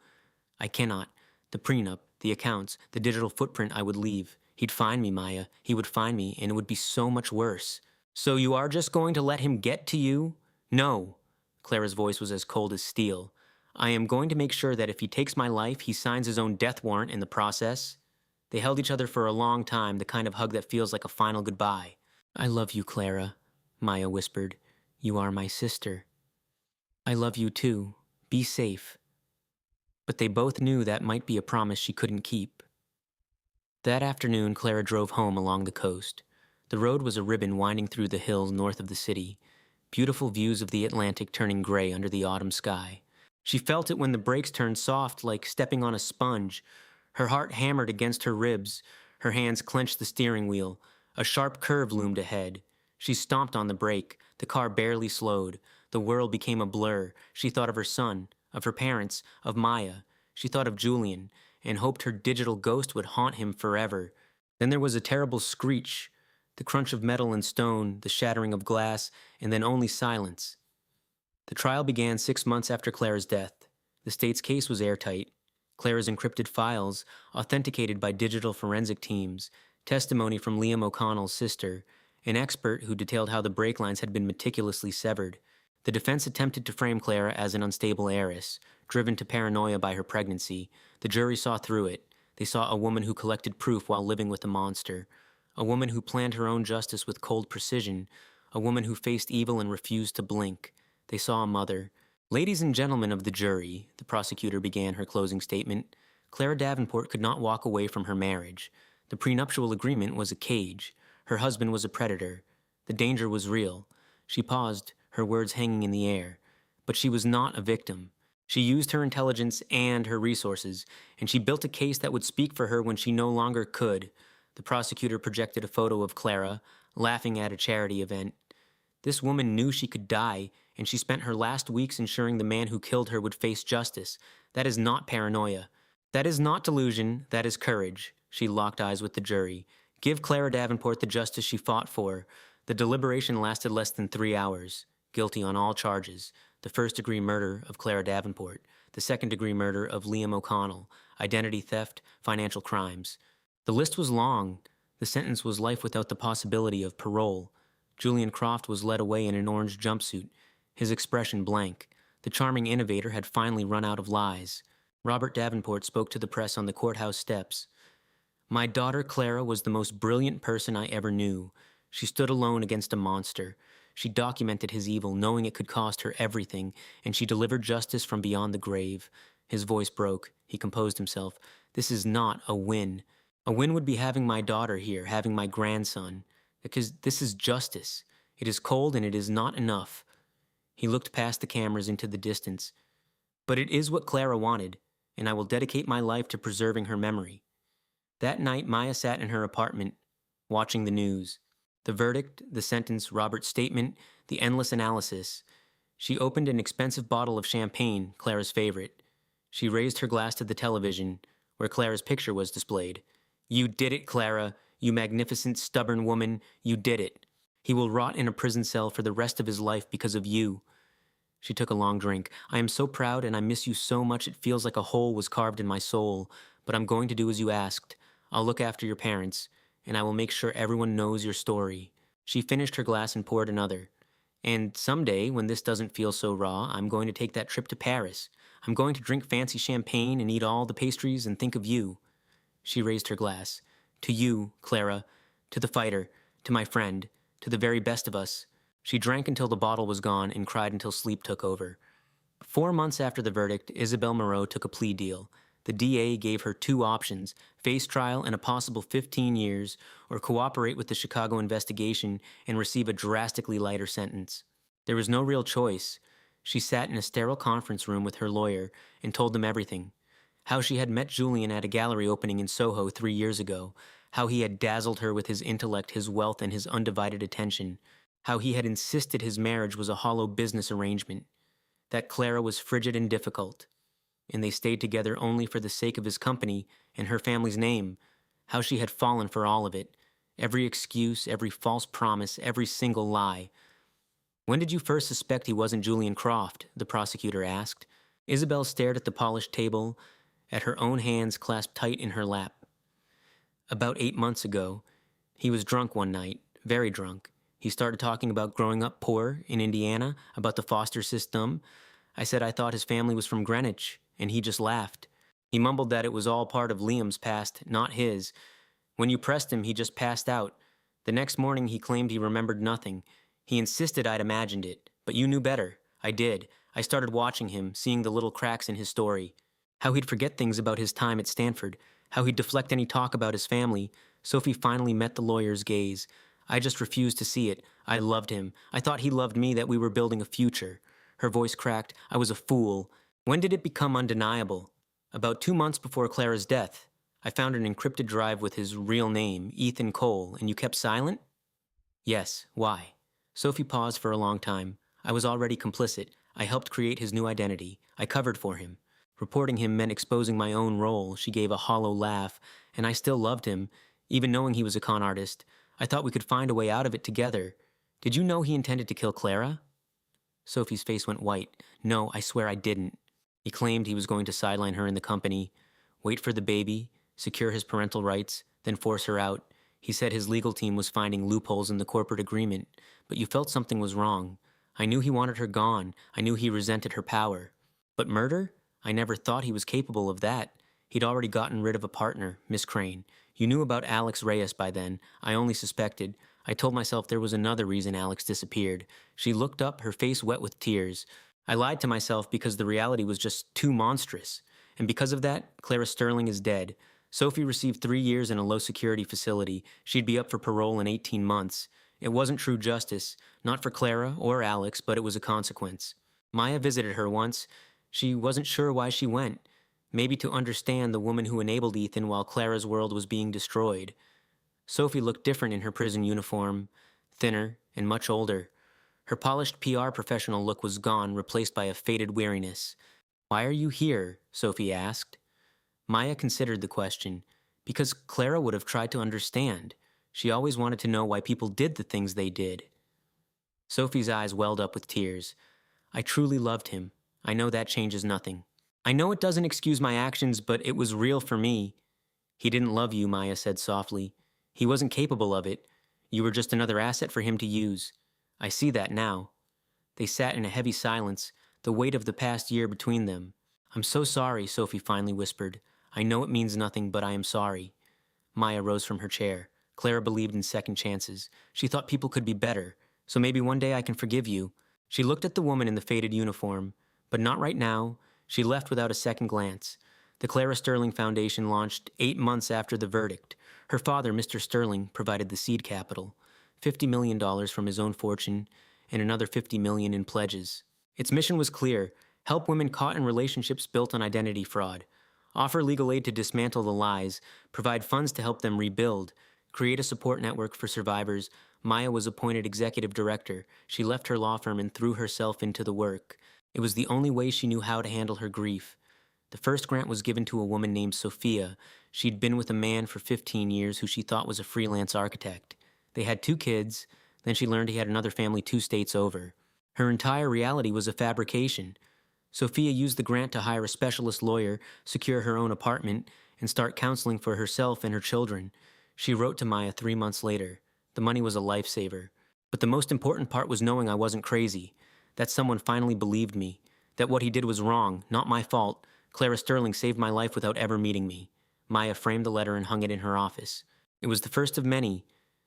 I cannot. The prenup, the accounts, the digital footprint I would leave. He'd find me, Maya. He would find me, and it would be so much worse. So you are just going to let him get to you? No. Clara's voice was as cold as steel. I am going to make sure that if he takes my life, he signs his own death warrant in the process. They held each other for a long time, the kind of hug that feels like a final goodbye. I love you, Clara, Maya whispered. You are my sister. I love you too. Be safe. But they both knew that might be a promise she couldn't keep. That afternoon, Clara drove home along the coast. The road was a ribbon winding through the hills north of the city, beautiful views of the Atlantic turning gray under the autumn sky. She felt it when the brakes turned soft, like stepping on a sponge. Her heart hammered against her ribs. Her hands clenched the steering wheel. A sharp curve loomed ahead. She stomped on the brake. The car barely slowed. The world became a blur. She thought of her son, of her parents, of Maya. She thought of Julian, and hoped her digital ghost would haunt him forever. Then there was a terrible screech, the crunch of metal and stone, the shattering of glass, and then only silence. The trial began 6 months after Clara's death. The state's case was airtight. Clara's encrypted files, authenticated by digital forensic teams, testimony from Liam O'Connell's sister, an expert who detailed how the brake lines had been meticulously severed. The defense attempted to frame Clara as an unstable heiress, driven to paranoia by her pregnancy. The jury saw through it. They saw a woman who collected proof while living with a monster, a woman who planned her own justice with cold precision, a woman who faced evil and refused to blink. They saw a mother. Ladies and gentlemen of the jury, the prosecutor began her closing statement, Clara Davenport could not walk away from her marriage. The prenuptial agreement was a cage. Her husband was a predator. The danger was real. She paused, her words hanging in the air. But she was not a victim. She used her intelligence and her resources, and she built a case that would speak for her when she no longer could. The prosecutor projected a photo of Clara, laughing at a charity event. This woman knew she could die, and she spent her last weeks ensuring the man who killed her would face justice. That is not paranoia. That is not delusion. That is courage. She locked eyes with the jury. Give Clara Davenport the justice she fought for. The deliberation lasted less than 3 hours. Guilty on all charges. The first-degree murder of Clara Davenport. The second-degree murder of Liam O'Connell. Identity theft. Financial crimes. The list was long. The sentence was life without the possibility of parole. Julian Croft was led away in an orange jumpsuit, his expression blank. The charming innovator had finally run out of lies. Robert Davenport spoke to the press on the courthouse steps. My daughter Clara was the most brilliant person I ever knew. She stood alone against a monster. She documented his evil, knowing it could cost her everything, and she delivered justice from beyond the grave. His voice broke. He composed himself. This is not a win. A win would be having my daughter here, having my grandson. Because this is justice. It is cold and it is not enough. He looked past the cameras into the distance. But it is what Clara wanted, and I will dedicate my life to preserving her memory. That night, Maya sat in her apartment, watching the news. The verdict, the sentence, Robert's statement, the endless analysis. She opened an expensive bottle of champagne, Clara's favorite. She raised her glass to the television, where Clara's picture was displayed. You did it, Clara. You magnificent, stubborn woman. You did it. He will rot in a prison cell for the rest of his life because of you. She took a long drink. I am so proud and I miss you so much it feels like a hole was carved in my soul. But I'm going to do as you asked. I'll look after your parents, and I will make sure everyone knows your story. She finished her glass and poured another. And someday, when this doesn't feel so raw, I'm going to take that trip to Paris. I'm going to drink fancy champagne and eat all the pastries and think of you. She raised her glass. To you, Clara. To the fighter. To my friend. To the very best of us. She drank until the bottle was gone and cried until sleep took over. 4 months after the verdict, Isabel Moreau took a plea deal. The DA gave her 2 options, face trial and a possible 15 years, or cooperate with the Chicago investigation and receive a drastically lighter sentence. There was no real choice. She sat in a sterile conference room with her lawyer and told them everything. How she had met Julian at a gallery opening in Soho 3 years ago. How he had dazzled her with his intellect, his wealth, and his undivided attention. How he had insisted his marriage was a hollow business arrangement. That Clara was frigid and difficult. And they stayed together only for the sake of his company and her family's name. How she had fallen for all of it. Every excuse, every false promise, every single lie. When did you first suspect he wasn't Julian Croft? The prosecutor asked. Isabel stared at the polished table, at her own hands clasped tight in her lap. About 8 months ago. He was drunk one night, very drunk. He started talking about growing up poor in Indiana, about the foster system. I said I thought his family was from Greenwich, and he just laughed. He mumbled that it was all part of Liam's past, not his. When you pressed him, he just passed out. The next morning, he claimed he remembered nothing. He insisted I'd imagined it, but you knew better. I did. I started watching him, seeing the little cracks in his story. How he'd forget things about his time at Stanford. How he'd deflect any talk about his family. Sophie finally met the lawyer's gaze. I just refused to see it. I loved him. I thought he loved me, that we were building a future. Her voice cracked. I was a fool. When did it become undeniable? About 2 months before Clara's death. I found an encrypted drive with his real name, Ethan Cole, and you kept silent? Yes. Why? Sophie paused for a long time. I was already complicit. I helped create his new identity. I covered for him. Reporting him meant exposing my own role. She gave a hollow laugh, and I still loved him, even knowing he was a con artist. I thought we could find a way out of it together. Did you know he intended to kill Clara? Sophie's face went white. No, I swear I didn't. He claimed he was going to sideline her in the company, wait for the baby, secure his parental rights, then force her out. He said his legal team was finding loopholes in the corporate agreement, but you felt something was wrong. I knew he wanted her gone. I knew he resented her power. But murder? I never thought he was capable of that. He'd already gotten rid of a partner, Miss Crane. You knew about Alex Reyes by then. I only suspected. I told myself there was another reason Alex disappeared. She looked up, her face wet with tears. I lied to myself because the reality was just too monstrous. And because of that, Clara Sterling is dead. Sophie received 3 years in a low-security facility. She'd be up for parole in 18 months. It wasn't true justice, not for Clara or Alex, but it was a consequence. Maya visited her once. She wasn't sure why she went. Maybe to understand the woman who enabled Ethan while Clara's world was being destroyed. Sophie looked different in her prison uniform, thinner and much older. Her polished PR professional look was gone, replaced by a faded weariness. "Why are you here?" Sophie asked. Maya considered the question. Because Clara would have tried to understand. She always wanted to know why people did the things they did. Sophie's eyes welled up with tears. "I truly loved him. I know that changes nothing. I know it doesn't excuse my actions, but it was real for me." "He didn't love you," Maya said softly. "He wasn't capable of it. You were just another asset for him to use. I see that now." They sat in a heavy silence, the weight of the past year between them. "I'm so sorry," Sophie finally whispered. "I know it means nothing, but I am sorry." Maya rose from her chair. Clara believed in second chances. She thought people could be better. "So maybe one day I can forgive you." She looked at the woman in the faded uniform. But not right now. She left without a second glance. The Clara Sterling Foundation launched 8 months after the verdict. Her father, Mr. Sterling, provided the seed capital, $50 million from his own fortune, and another $50 million in pledges. Its mission was clear: help women caught in relationships built on identity fraud, offer legal aid to dismantle the lies, provide funds to help them rebuild, create a support network for survivors. Maya was appointed executive director. She left her law firm and threw herself into the work. It was the only way she knew how to handle her grief. The first grant was given to a woman named Sophia. She'd been with a man for 15 years who she thought was a freelance architect. They had 2 kids, then she learned he had another family 2 states over. Her entire reality was a fabrication. Sophia used the grant to hire a specialist lawyer, secure her own apartment, and start counseling for herself and her children. She wrote to Maya 3 months later. The money was a lifesaver. But the most important part was knowing I wasn't crazy. That someone finally believed me. That what he did was wrong, not my fault. Clara Sterling saved my life without ever meeting me. Maya framed the letter and hung it in her office. It was the first of many.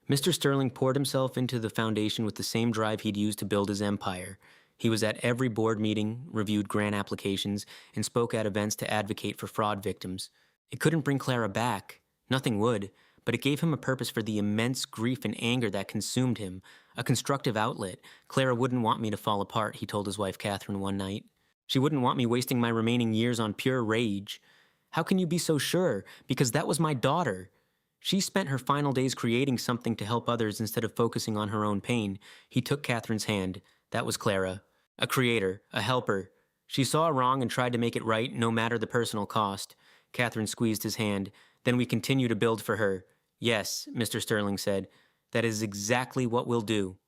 Mr. Sterling poured himself into the foundation with the same drive he'd used to build his empire. He was at every board meeting, reviewed grant applications, and spoke at events to advocate for fraud victims. It couldn't bring Clara back. Nothing would. But it gave him a purpose for the immense grief and anger that consumed him, a constructive outlet. "Clara wouldn't want me to fall apart," he told his wife Catherine one night. "She wouldn't want me wasting my remaining years on pure rage." "How can you be so sure? Because that was my daughter." She spent her final days creating something to help others instead of focusing on her own pain. He took Catherine's hand. That was Clara. A creator, a helper. She saw a wrong and tried to make it right, no matter the personal cost. Catherine squeezed his hand. "Then we continue to build for her." "Yes," Mr. Sterling said. "That is exactly what we'll do."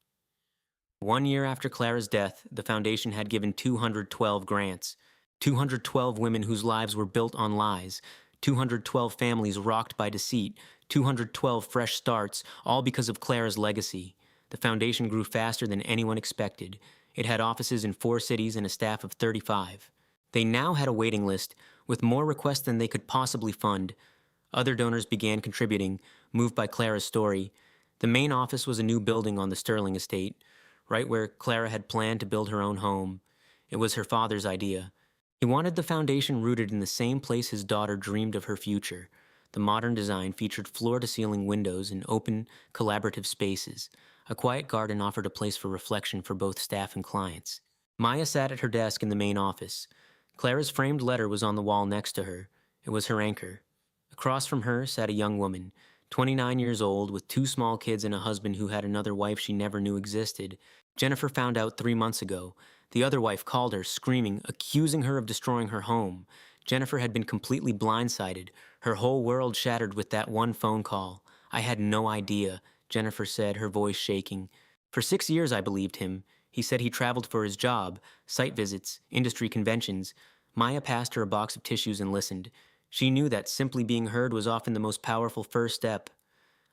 1 year after Clara's death, the foundation had given 212 grants. 212 women whose lives were built on lies. 212 families rocked by deceit. 212 fresh starts, all because of Clara's legacy. The foundation grew faster than anyone expected. It had offices in 4 cities and a staff of 35. They now had a waiting list, with more requests than they could possibly fund. Other donors began contributing, moved by Clara's story. The main office was a new building on the Sterling estate, right where Clara had planned to build her own home. It was her father's idea. He wanted the foundation rooted in the same place his daughter dreamed of her future. The modern design featured floor-to-ceiling windows and open, collaborative spaces. A quiet garden offered a place for reflection for both staff and clients. Maya sat at her desk in the main office. Clara's framed letter was on the wall next to her. It was her anchor. Across from her sat a young woman, 29 years old, with 2 small kids and a husband who had another wife she never knew existed. Jennifer found out 3 months ago. The other wife called her, screaming, accusing her of destroying her home. Jennifer had been completely blindsided, her whole world shattered with that one phone call. "I had no idea," Jennifer said, her voice shaking. "For 6 years I believed him. He said he traveled for his job, site visits, industry conventions." Maya passed her a box of tissues and listened. She knew that simply being heard was often the most powerful first step.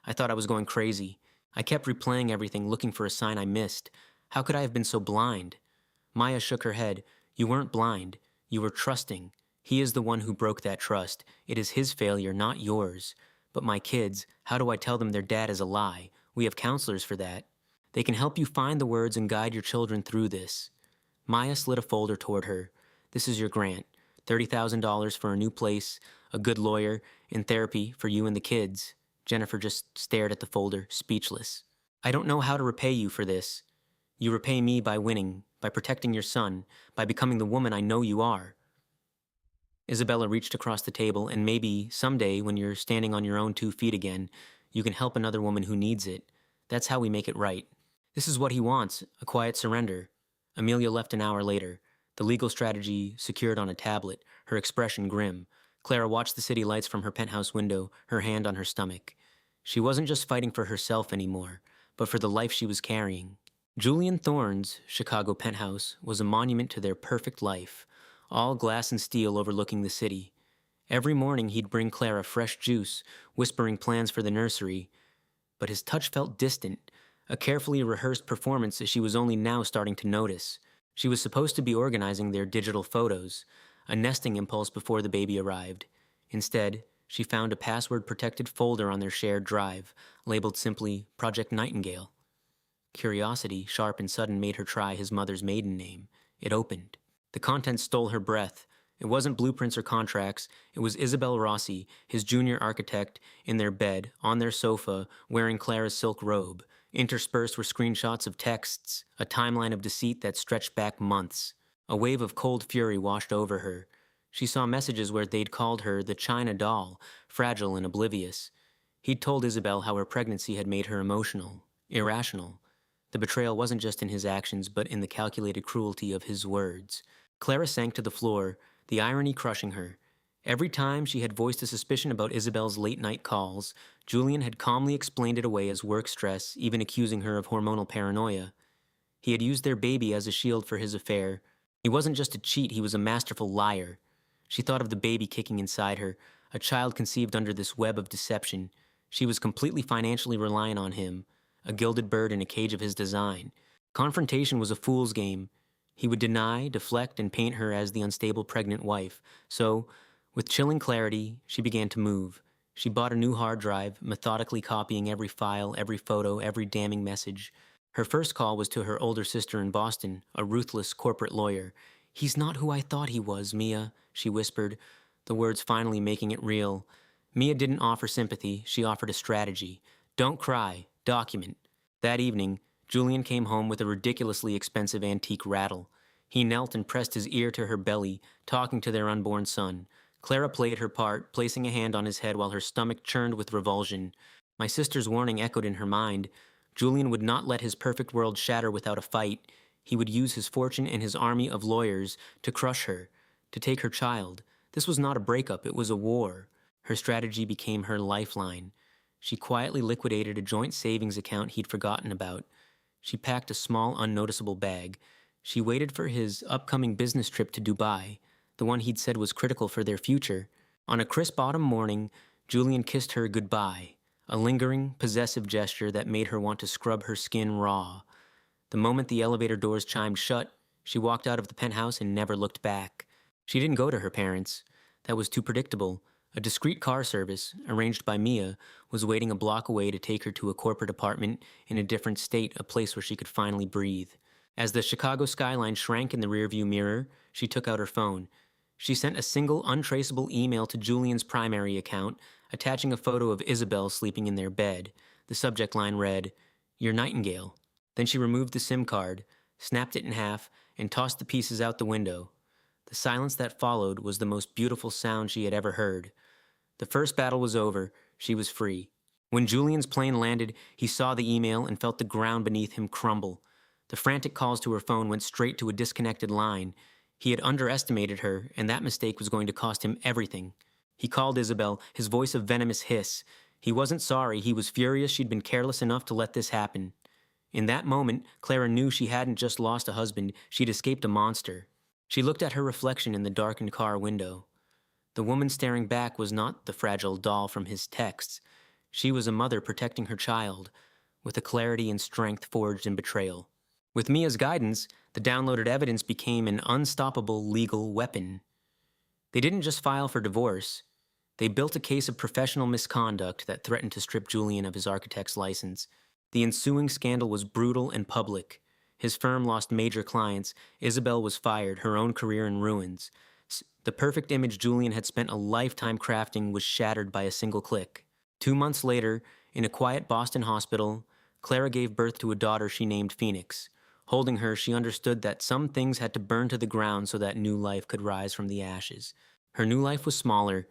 "I thought I was going crazy. I kept replaying everything, looking for a sign I missed. How could I have been so blind?" Maya shook her head. "You weren't blind. You were trusting. He is the one who broke that trust. It is his failure, not yours. But my kids, how do I tell them their dad is a lie? We have counselors for that. They can help you find the words and guide your children through this." Maya slid a folder toward her. "This is your grant. $30,000 for a new place, a good lawyer, and therapy for you and the kids. Jennifer just stared at the folder, speechless. I don't know how to repay you for this. You repay me by winning, by protecting your son, by becoming the woman I know you are. Isabella reached across the table, and maybe someday, when you're standing on your own 2 feet again, you can help another woman who needs it. That's how we make it right. This is what he wants, a quiet surrender. Amelia left an hour later, the legal strategy secured on a tablet, her expression grim. Clara watched the city lights from her penthouse window, her hand on her stomach. She wasn't just fighting for herself anymore, but for the life she was carrying. Julian Thorne's Chicago penthouse was a monument to their perfect life, all glass and steel overlooking the city. Every morning he'd bring Clara fresh juice, whispering plans for the nursery. But his touch felt distant, a carefully rehearsed performance that she was only now starting to notice. She was supposed to be organizing their digital photos, a nesting impulse before the baby arrived. Instead, she found a password-protected folder on their shared drive, labeled simply Project Nightingale. Curiosity, sharp and sudden, made her try his mother's maiden name. It opened. The contents stole her breath. It wasn't blueprints or contracts. It was Isabel Rossi, his junior architect, in their bed, on their sofa, wearing Clara's silk robe. Interspersed were screenshots of texts, a timeline of deceit that stretched back months. A wave of cold fury washed over her. She saw messages where they'd called her the China doll, fragile and oblivious. He'd told Isabel how her pregnancy had made her emotional, irrational. The betrayal wasn't just in his actions, but in the calculated cruelty of his words. Clara sank to the floor, the irony crushing her. Every time she had voiced a suspicion about Isabel's late-night calls, Julian had calmly explained it away as work stress, even accusing her of hormonal paranoia. He had used their baby as a shield for his affair. He wasn't just a cheat, he was a masterful liar. She thought of the baby kicking inside her, a child conceived under this web of deception. She was completely financially reliant on him, a gilded bird in a cage of his design. Confrontation was a fool's game. He would deny, deflect, and paint her as the unstable pregnant wife. So, with chilling clarity, she began to move. She bought a new hard drive, methodically copying every file, every photo, every damning message. Her first call was to her older sister in Boston, a ruthless corporate lawyer. "He's not who I thought he was, Mia," she whispered, the words finally making it real. Mia didn't offer sympathy, she offered a strategy. Don't cry, document. That evening, Julian came home with a ridiculously expensive antique rattle. He knelt and pressed his ear to her belly, talking to their unborn son. Clara played her part, placing a hand on his head while her stomach churned with revulsion. My sister's warning echoed in her mind. Julian would not let his perfect world shatter without a fight. He would use his fortune and his army of lawyers to crush her, to take her child. This was not a breakup, it was a war. Her strategy became her lifeline. She quietly liquidated a joint savings account he'd forgotten about. She packed a small, unnoticeable bag. She waited for his upcoming business trip to Dubai, the one he'd said was critical for their future. On a crisp autumn morning, Julian kissed her goodbye, a lingering, possessive gesture that made her want to scrub her skin raw. The moment the elevator doors chimed shut, she walked out of the penthouse and never looked back. She didn't go to her parents. That was too predictable. A discreet car service, arranged by Mia, was waiting a block away to take her to a corporate apartment in a different state, a place where she could finally breathe. As the Chicago skyline shrank in the rearview mirror, she took out her phone. She sent a single, untraceable email to Julian's primary account, attaching a photo of Isabel sleeping in their bed. The subject line read, "Your Nightingale." Then she removed the SIM card, snapped it in half, and tossed the pieces out the window. The silence that followed was the most beautiful sound she had ever heard. The first battle was over. She was free. When Julian's plane landed, he saw the email and felt the ground beneath him crumble. The frantic calls to her phone went straight to a disconnected line. He had underestimated her, and that mistake was going to cost him everything. He called Isabel, his voice a venomous hiss. He wasn't sorry, he was furious she'd been careless enough to let this happen. In that moment, Clara knew she hadn't just lost a husband, she'd escaped a monster. She looked at her reflection in the darkened car window. The woman staring back was not the fragile doll from his texts. She was a mother protecting her child, with a clarity and strength forged in betrayal. With Mia's guidance, the downloaded evidence became an unstoppable legal weapon. They didn't just file for divorce. They built a case of professional misconduct that threatened to strip Julian of his architect's license. The ensuing scandal was brutal and public. His firm lost major clients. Isabel was fired, her own career in ruins. The perfect image Julian had spent a lifetime crafting was shattered by a single click. 2 months later, in a quiet Boston hospital, Clara gave birth to a daughter she named Phoenix. Holding her, she understood that some things had to burn to the ground so that new life could rise from the ashes. Her new life was smaller,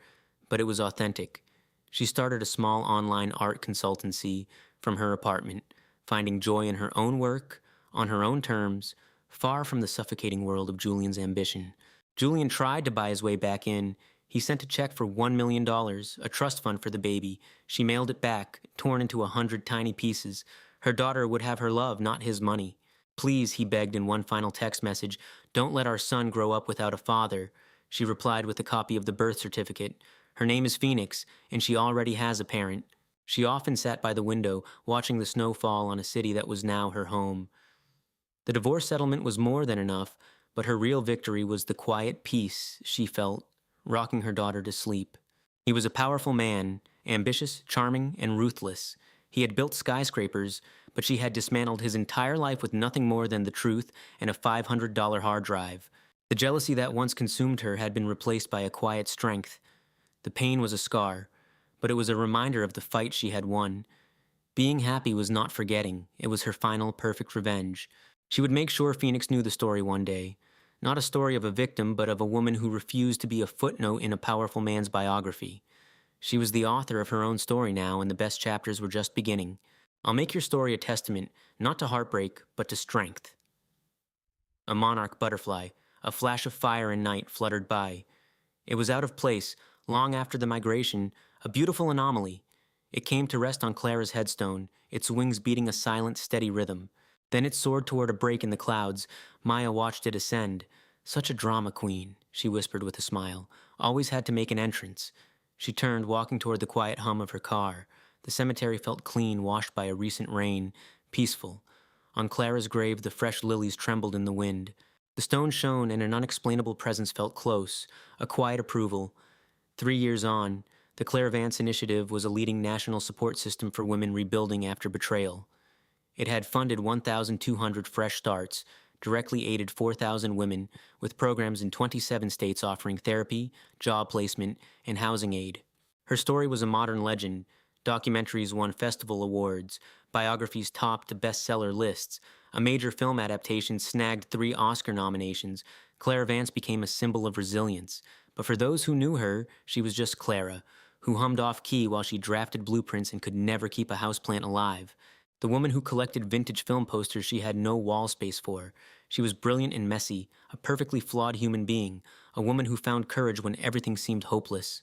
but it was authentic. She started a small online art consultancy from her apartment, finding joy in her own work, on her own terms, far from the suffocating world of Julian's ambition. Julian tried to buy his way back in. He sent a check for $1 million, a trust fund for the baby. She mailed it back, torn into 100 tiny pieces. Her daughter would have her love, not his money. Please, he begged in one final text message, don't let our son grow up without a father. She replied with a copy of the birth certificate. Her name is Phoenix, and she already has a parent. She often sat by the window, watching the snow fall on a city that was now her home. The divorce settlement was more than enough, but her real victory was the quiet peace she felt, rocking her daughter to sleep. He was a powerful man, ambitious, charming, and ruthless. He had built skyscrapers, but she had dismantled his entire life with nothing more than the truth and a $500 hard drive. The jealousy that once consumed her had been replaced by a quiet strength. The pain was a scar, but it was a reminder of the fight she had won. Being happy was not forgetting. It was her final, perfect revenge. She would make sure Phoenix knew the story one day. Not a story of a victim, but of a woman who refused to be a footnote in a powerful man's biography. She was the author of her own story now, and the best chapters were just beginning. I'll make your story a testament, not to heartbreak, but to strength. A monarch butterfly, a flash of fire and night, fluttered by. It was out of place, long after the migration, a beautiful anomaly. It came to rest on Clara's headstone, its wings beating a silent, steady rhythm. Then it soared toward a break in the clouds. Maya watched it ascend. Such a drama queen, she whispered with a smile. Always had to make an entrance. She turned, walking toward the quiet hum of her car. The cemetery felt clean, washed by a recent rain, peaceful. On Clara's grave, the fresh lilies trembled in the wind. The stone shone, and an unexplainable presence felt close, a quiet approval. 3 years on, the Clairvance Initiative was a leading national support system for women rebuilding after betrayal. It had funded 1,200 fresh starts, directly aided 4,000 women, with programs in 27 states offering therapy, job placement, and housing aid. Her story was a modern legend. Documentaries won festival awards, biographies topped bestseller lists, a major film adaptation snagged 3 Oscar nominations. Clara Vance became a symbol of resilience. But for those who knew her, she was just Clara, who hummed off-key while she drafted blueprints and could never keep a houseplant alive. The woman who collected vintage film posters she had no wall space for. She was brilliant and messy, a perfectly flawed human being, a woman who found courage when everything seemed hopeless.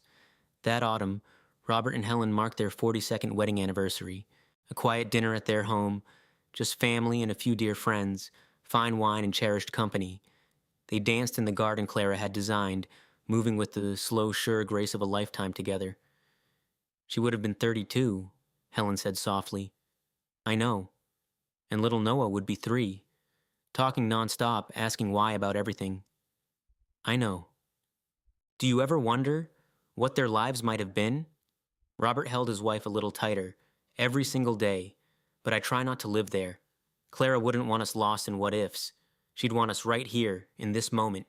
That autumn, Robert and Helen marked their 42nd wedding anniversary. A quiet dinner at their home, just family and a few dear friends, fine wine and cherished company. They danced in the garden Clara had designed, moving with the slow, sure grace of a lifetime together. She would have been 32, Helen said softly. I know. And little Noah would be 3, talking nonstop, asking why about everything. I know. Do you ever wonder what their lives might have been? Robert held his wife a little tighter, every single day, but I try not to live there. Clara wouldn't want us lost in what-ifs. She'd want us right here, in this moment.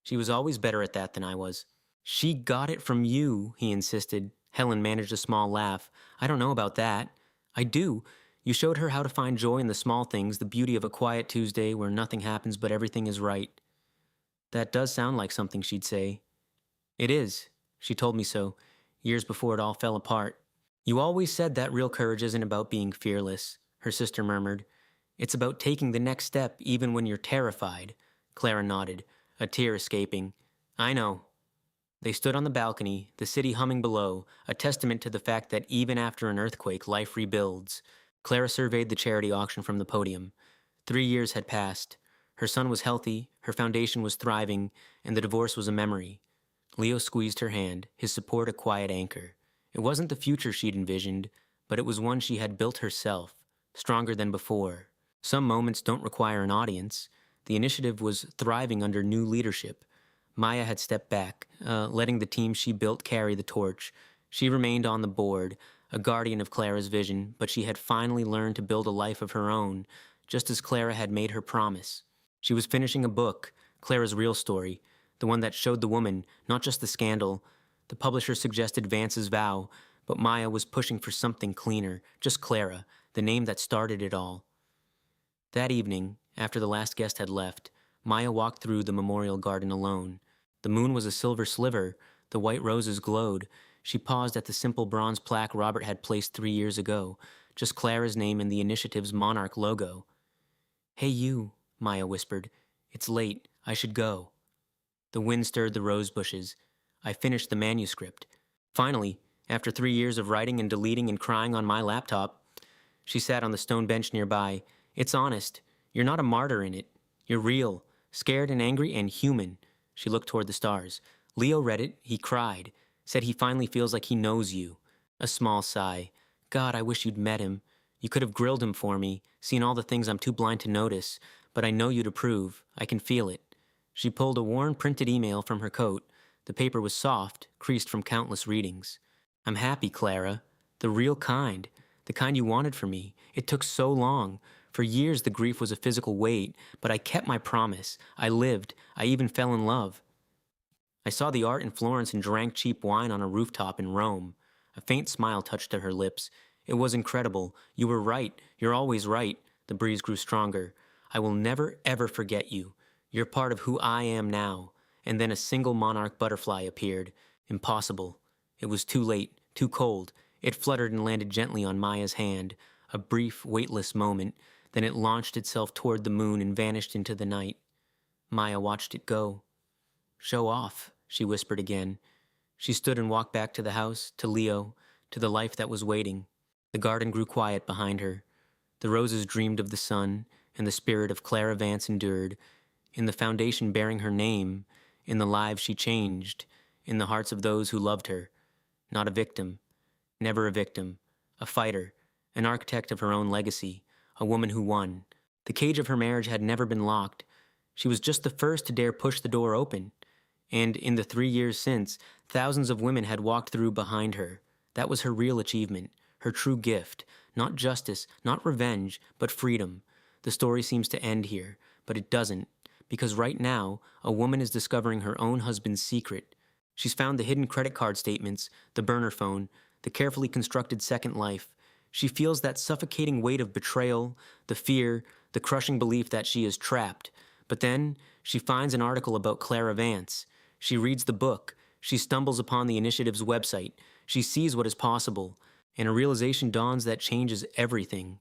She was always better at that than I was. She got it from you, he insisted. Helen managed a small laugh. I don't know about that. I do. You showed her how to find joy in the small things, the beauty of a quiet Tuesday where nothing happens but everything is right. That does sound like something she'd say. It is. She told me so, years before it all fell apart. You always said that real courage isn't about being fearless, her sister murmured. It's about taking the next step even when you're terrified. Clara nodded, a tear escaping. I know. They stood on the balcony, the city humming below, a testament to the fact that even after an earthquake, life rebuilds. Clara surveyed the charity auction from the podium. 3 years had passed. Her son was healthy, her foundation was thriving, and the divorce was a memory. Leo squeezed her hand, his support a quiet anchor. It wasn't the future she'd envisioned, but it was one she had built herself, stronger than before. Some moments don't require an audience. The initiative was thriving under new leadership. Maya had stepped back, letting the team she built carry the torch. She remained on the board, a guardian of Clara's vision, but she had finally learned to build a life of her own, just as Clara had made her promise. She was finishing a book, Clara's real story, the one that showed the woman, not just the scandal. The publisher suggested Vance's vow, but Maya was pushing for something cleaner, just Clara, the name that started it all. That evening, after the last guest had left, Maya walked through the memorial garden alone. The moon was a silver sliver, the white roses glowed. She paused at the simple bronze plaque Robert had placed 3 years ago, just Clara's name and the initiative's monarch logo. "Hey you," Maya whispered. "It's late. I should go." The wind stirred the rose bushes. I finished the manuscript. Finally, after 3 years of writing and deleting and crying on my laptop. She sat on the stone bench nearby. "It's honest. You're not a martyr in it. You're real, scared and angry and human." She looked toward the stars. "Leo read it. He cried. Said he finally feels like he knows you." A small sigh. "God, I wish you'd met him. You could have grilled him for me, seen all the things I'm too blind to notice, but I know you'd approve. I can feel it." She pulled a worn printed email from her coat. The paper was soft, creased from countless readings. "I'm happy, Clara. The real kind. The kind you wanted for me. It took so long. For years the grief was a physical weight, but I kept my promise. I lived. I even fell in love. I saw the art in Florence and drank cheap wine on a rooftop in Rome." A faint smile touched to her lips. "It was incredible. You were right. You're always right." The breeze grew stronger. "I will never, ever forget you. You're part of who I am now." And then a single monarch butterfly appeared. Impossible. It was too late, too cold. It fluttered and landed gently on Maya's hand. A brief, weightless moment. Then it launched itself toward the moon and vanished into the night. Maya watched it go. "Show off," she whispered again. She stood and walked back to the house, to Leo, to the life that was waiting. The garden grew quiet behind her. The roses dreamed of the sun, and the spirit of Clara Vance endured. In the foundation bearing her name, in the lives she changed, in the hearts of those who loved her. Not a victim, never a victim, a fighter, an architect of her own legacy, a woman who won. The cage of her marriage had never been locked. She was just the first to dare push the door open. And in the 3 years since, thousands of women had walked through behind her. That was her real achievement, her true gift. Not justice, not revenge, but freedom. The story seems to end here, but it doesn't. Because right now, a woman is discovering her own husband's secret. She's found the hidden credit card statements, the burner phone, the carefully constructed second life. She feels that suffocating weight of betrayal, the fear, the crushing belief that she is trapped. But then, she finds an article about Clara Vance. She reads the book. She stumbles upon the initiative's website. She sees what is possible. And a realization dawns that changes everything.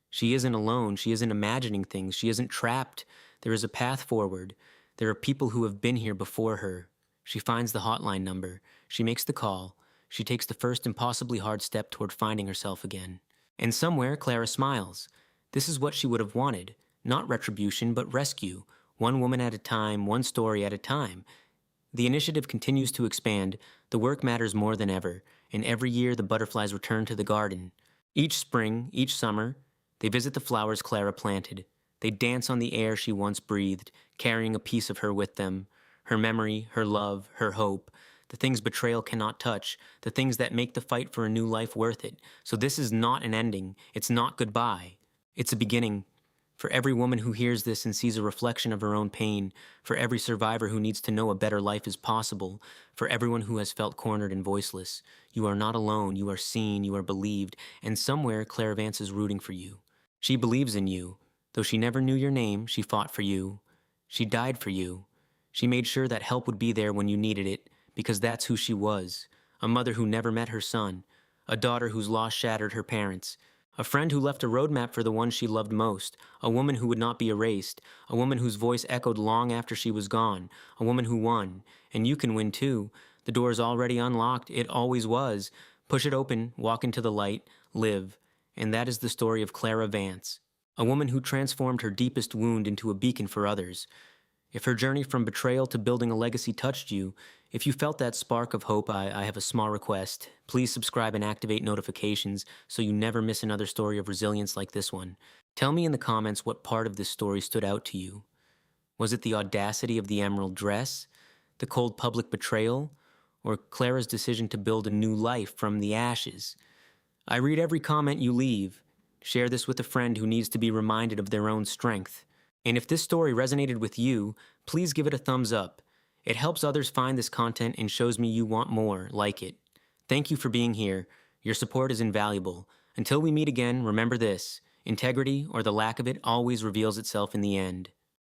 She isn't alone. She isn't imagining things. She isn't trapped. There is a path forward. There are people who have been here before her. She finds the hotline number. She makes the call. She takes the first impossibly hard step toward finding herself again. And somewhere, Clara smiles. This is what she would have wanted. Not retribution, but rescue. One woman at a time, one story at a time. The initiative continues to expand. The work matters more than ever. And every year, the butterflies return to the garden. Each spring, each summer, they visit the flowers Clara planted. They dance on the air she once breathed, carrying a piece of her with them. Her memory, her love, her hope. The things betrayal cannot touch. The things that make the fight for a new life worth it. So this is not an ending. It's not goodbye. It's a beginning. For every woman who hears this and sees a reflection of her own pain, for every survivor who needs to know a better life is possible, for everyone who has felt cornered and voiceless, you are not alone, you are seen, you are believed, and somewhere Clara Vance is rooting for you. She believes in you. Though she never knew your name, she fought for you. She died for you. She made sure that help would be there when you needed it, because that's who she was. A mother who never met her son, a daughter whose loss shattered her parents, a friend who left a roadmap for the one she loved most, a woman who would not be erased, a woman whose voice echoed long after she was gone, a woman who won. And you can win too. The door is already unlocked. It always was. Push it open, walk into the light, live. And that is the story of Clara Vance, a woman who transformed her deepest wound into a beacon for others. If her journey from betrayal to building a legacy touched you, if you felt that spark of hope, I have a small request. Please subscribe and activate notifications so you never miss another story of resilience like this one. Tell me in the comments what part of this story stood out to you. Was it the audacity of the emerald dress, the cold public betrayal, or Clara's decision to build a new life from the ashes? I read every comment you leave. Share this with a friend who needs to be reminded of their own strength. And if this story resonated with you, please give it a thumbs up. It helps others find this content and shows me you want more like it. Thank you for being here. Your support is invaluable. Until we meet again, remember this: integrity, or the lack of it, always reveals itself in the end.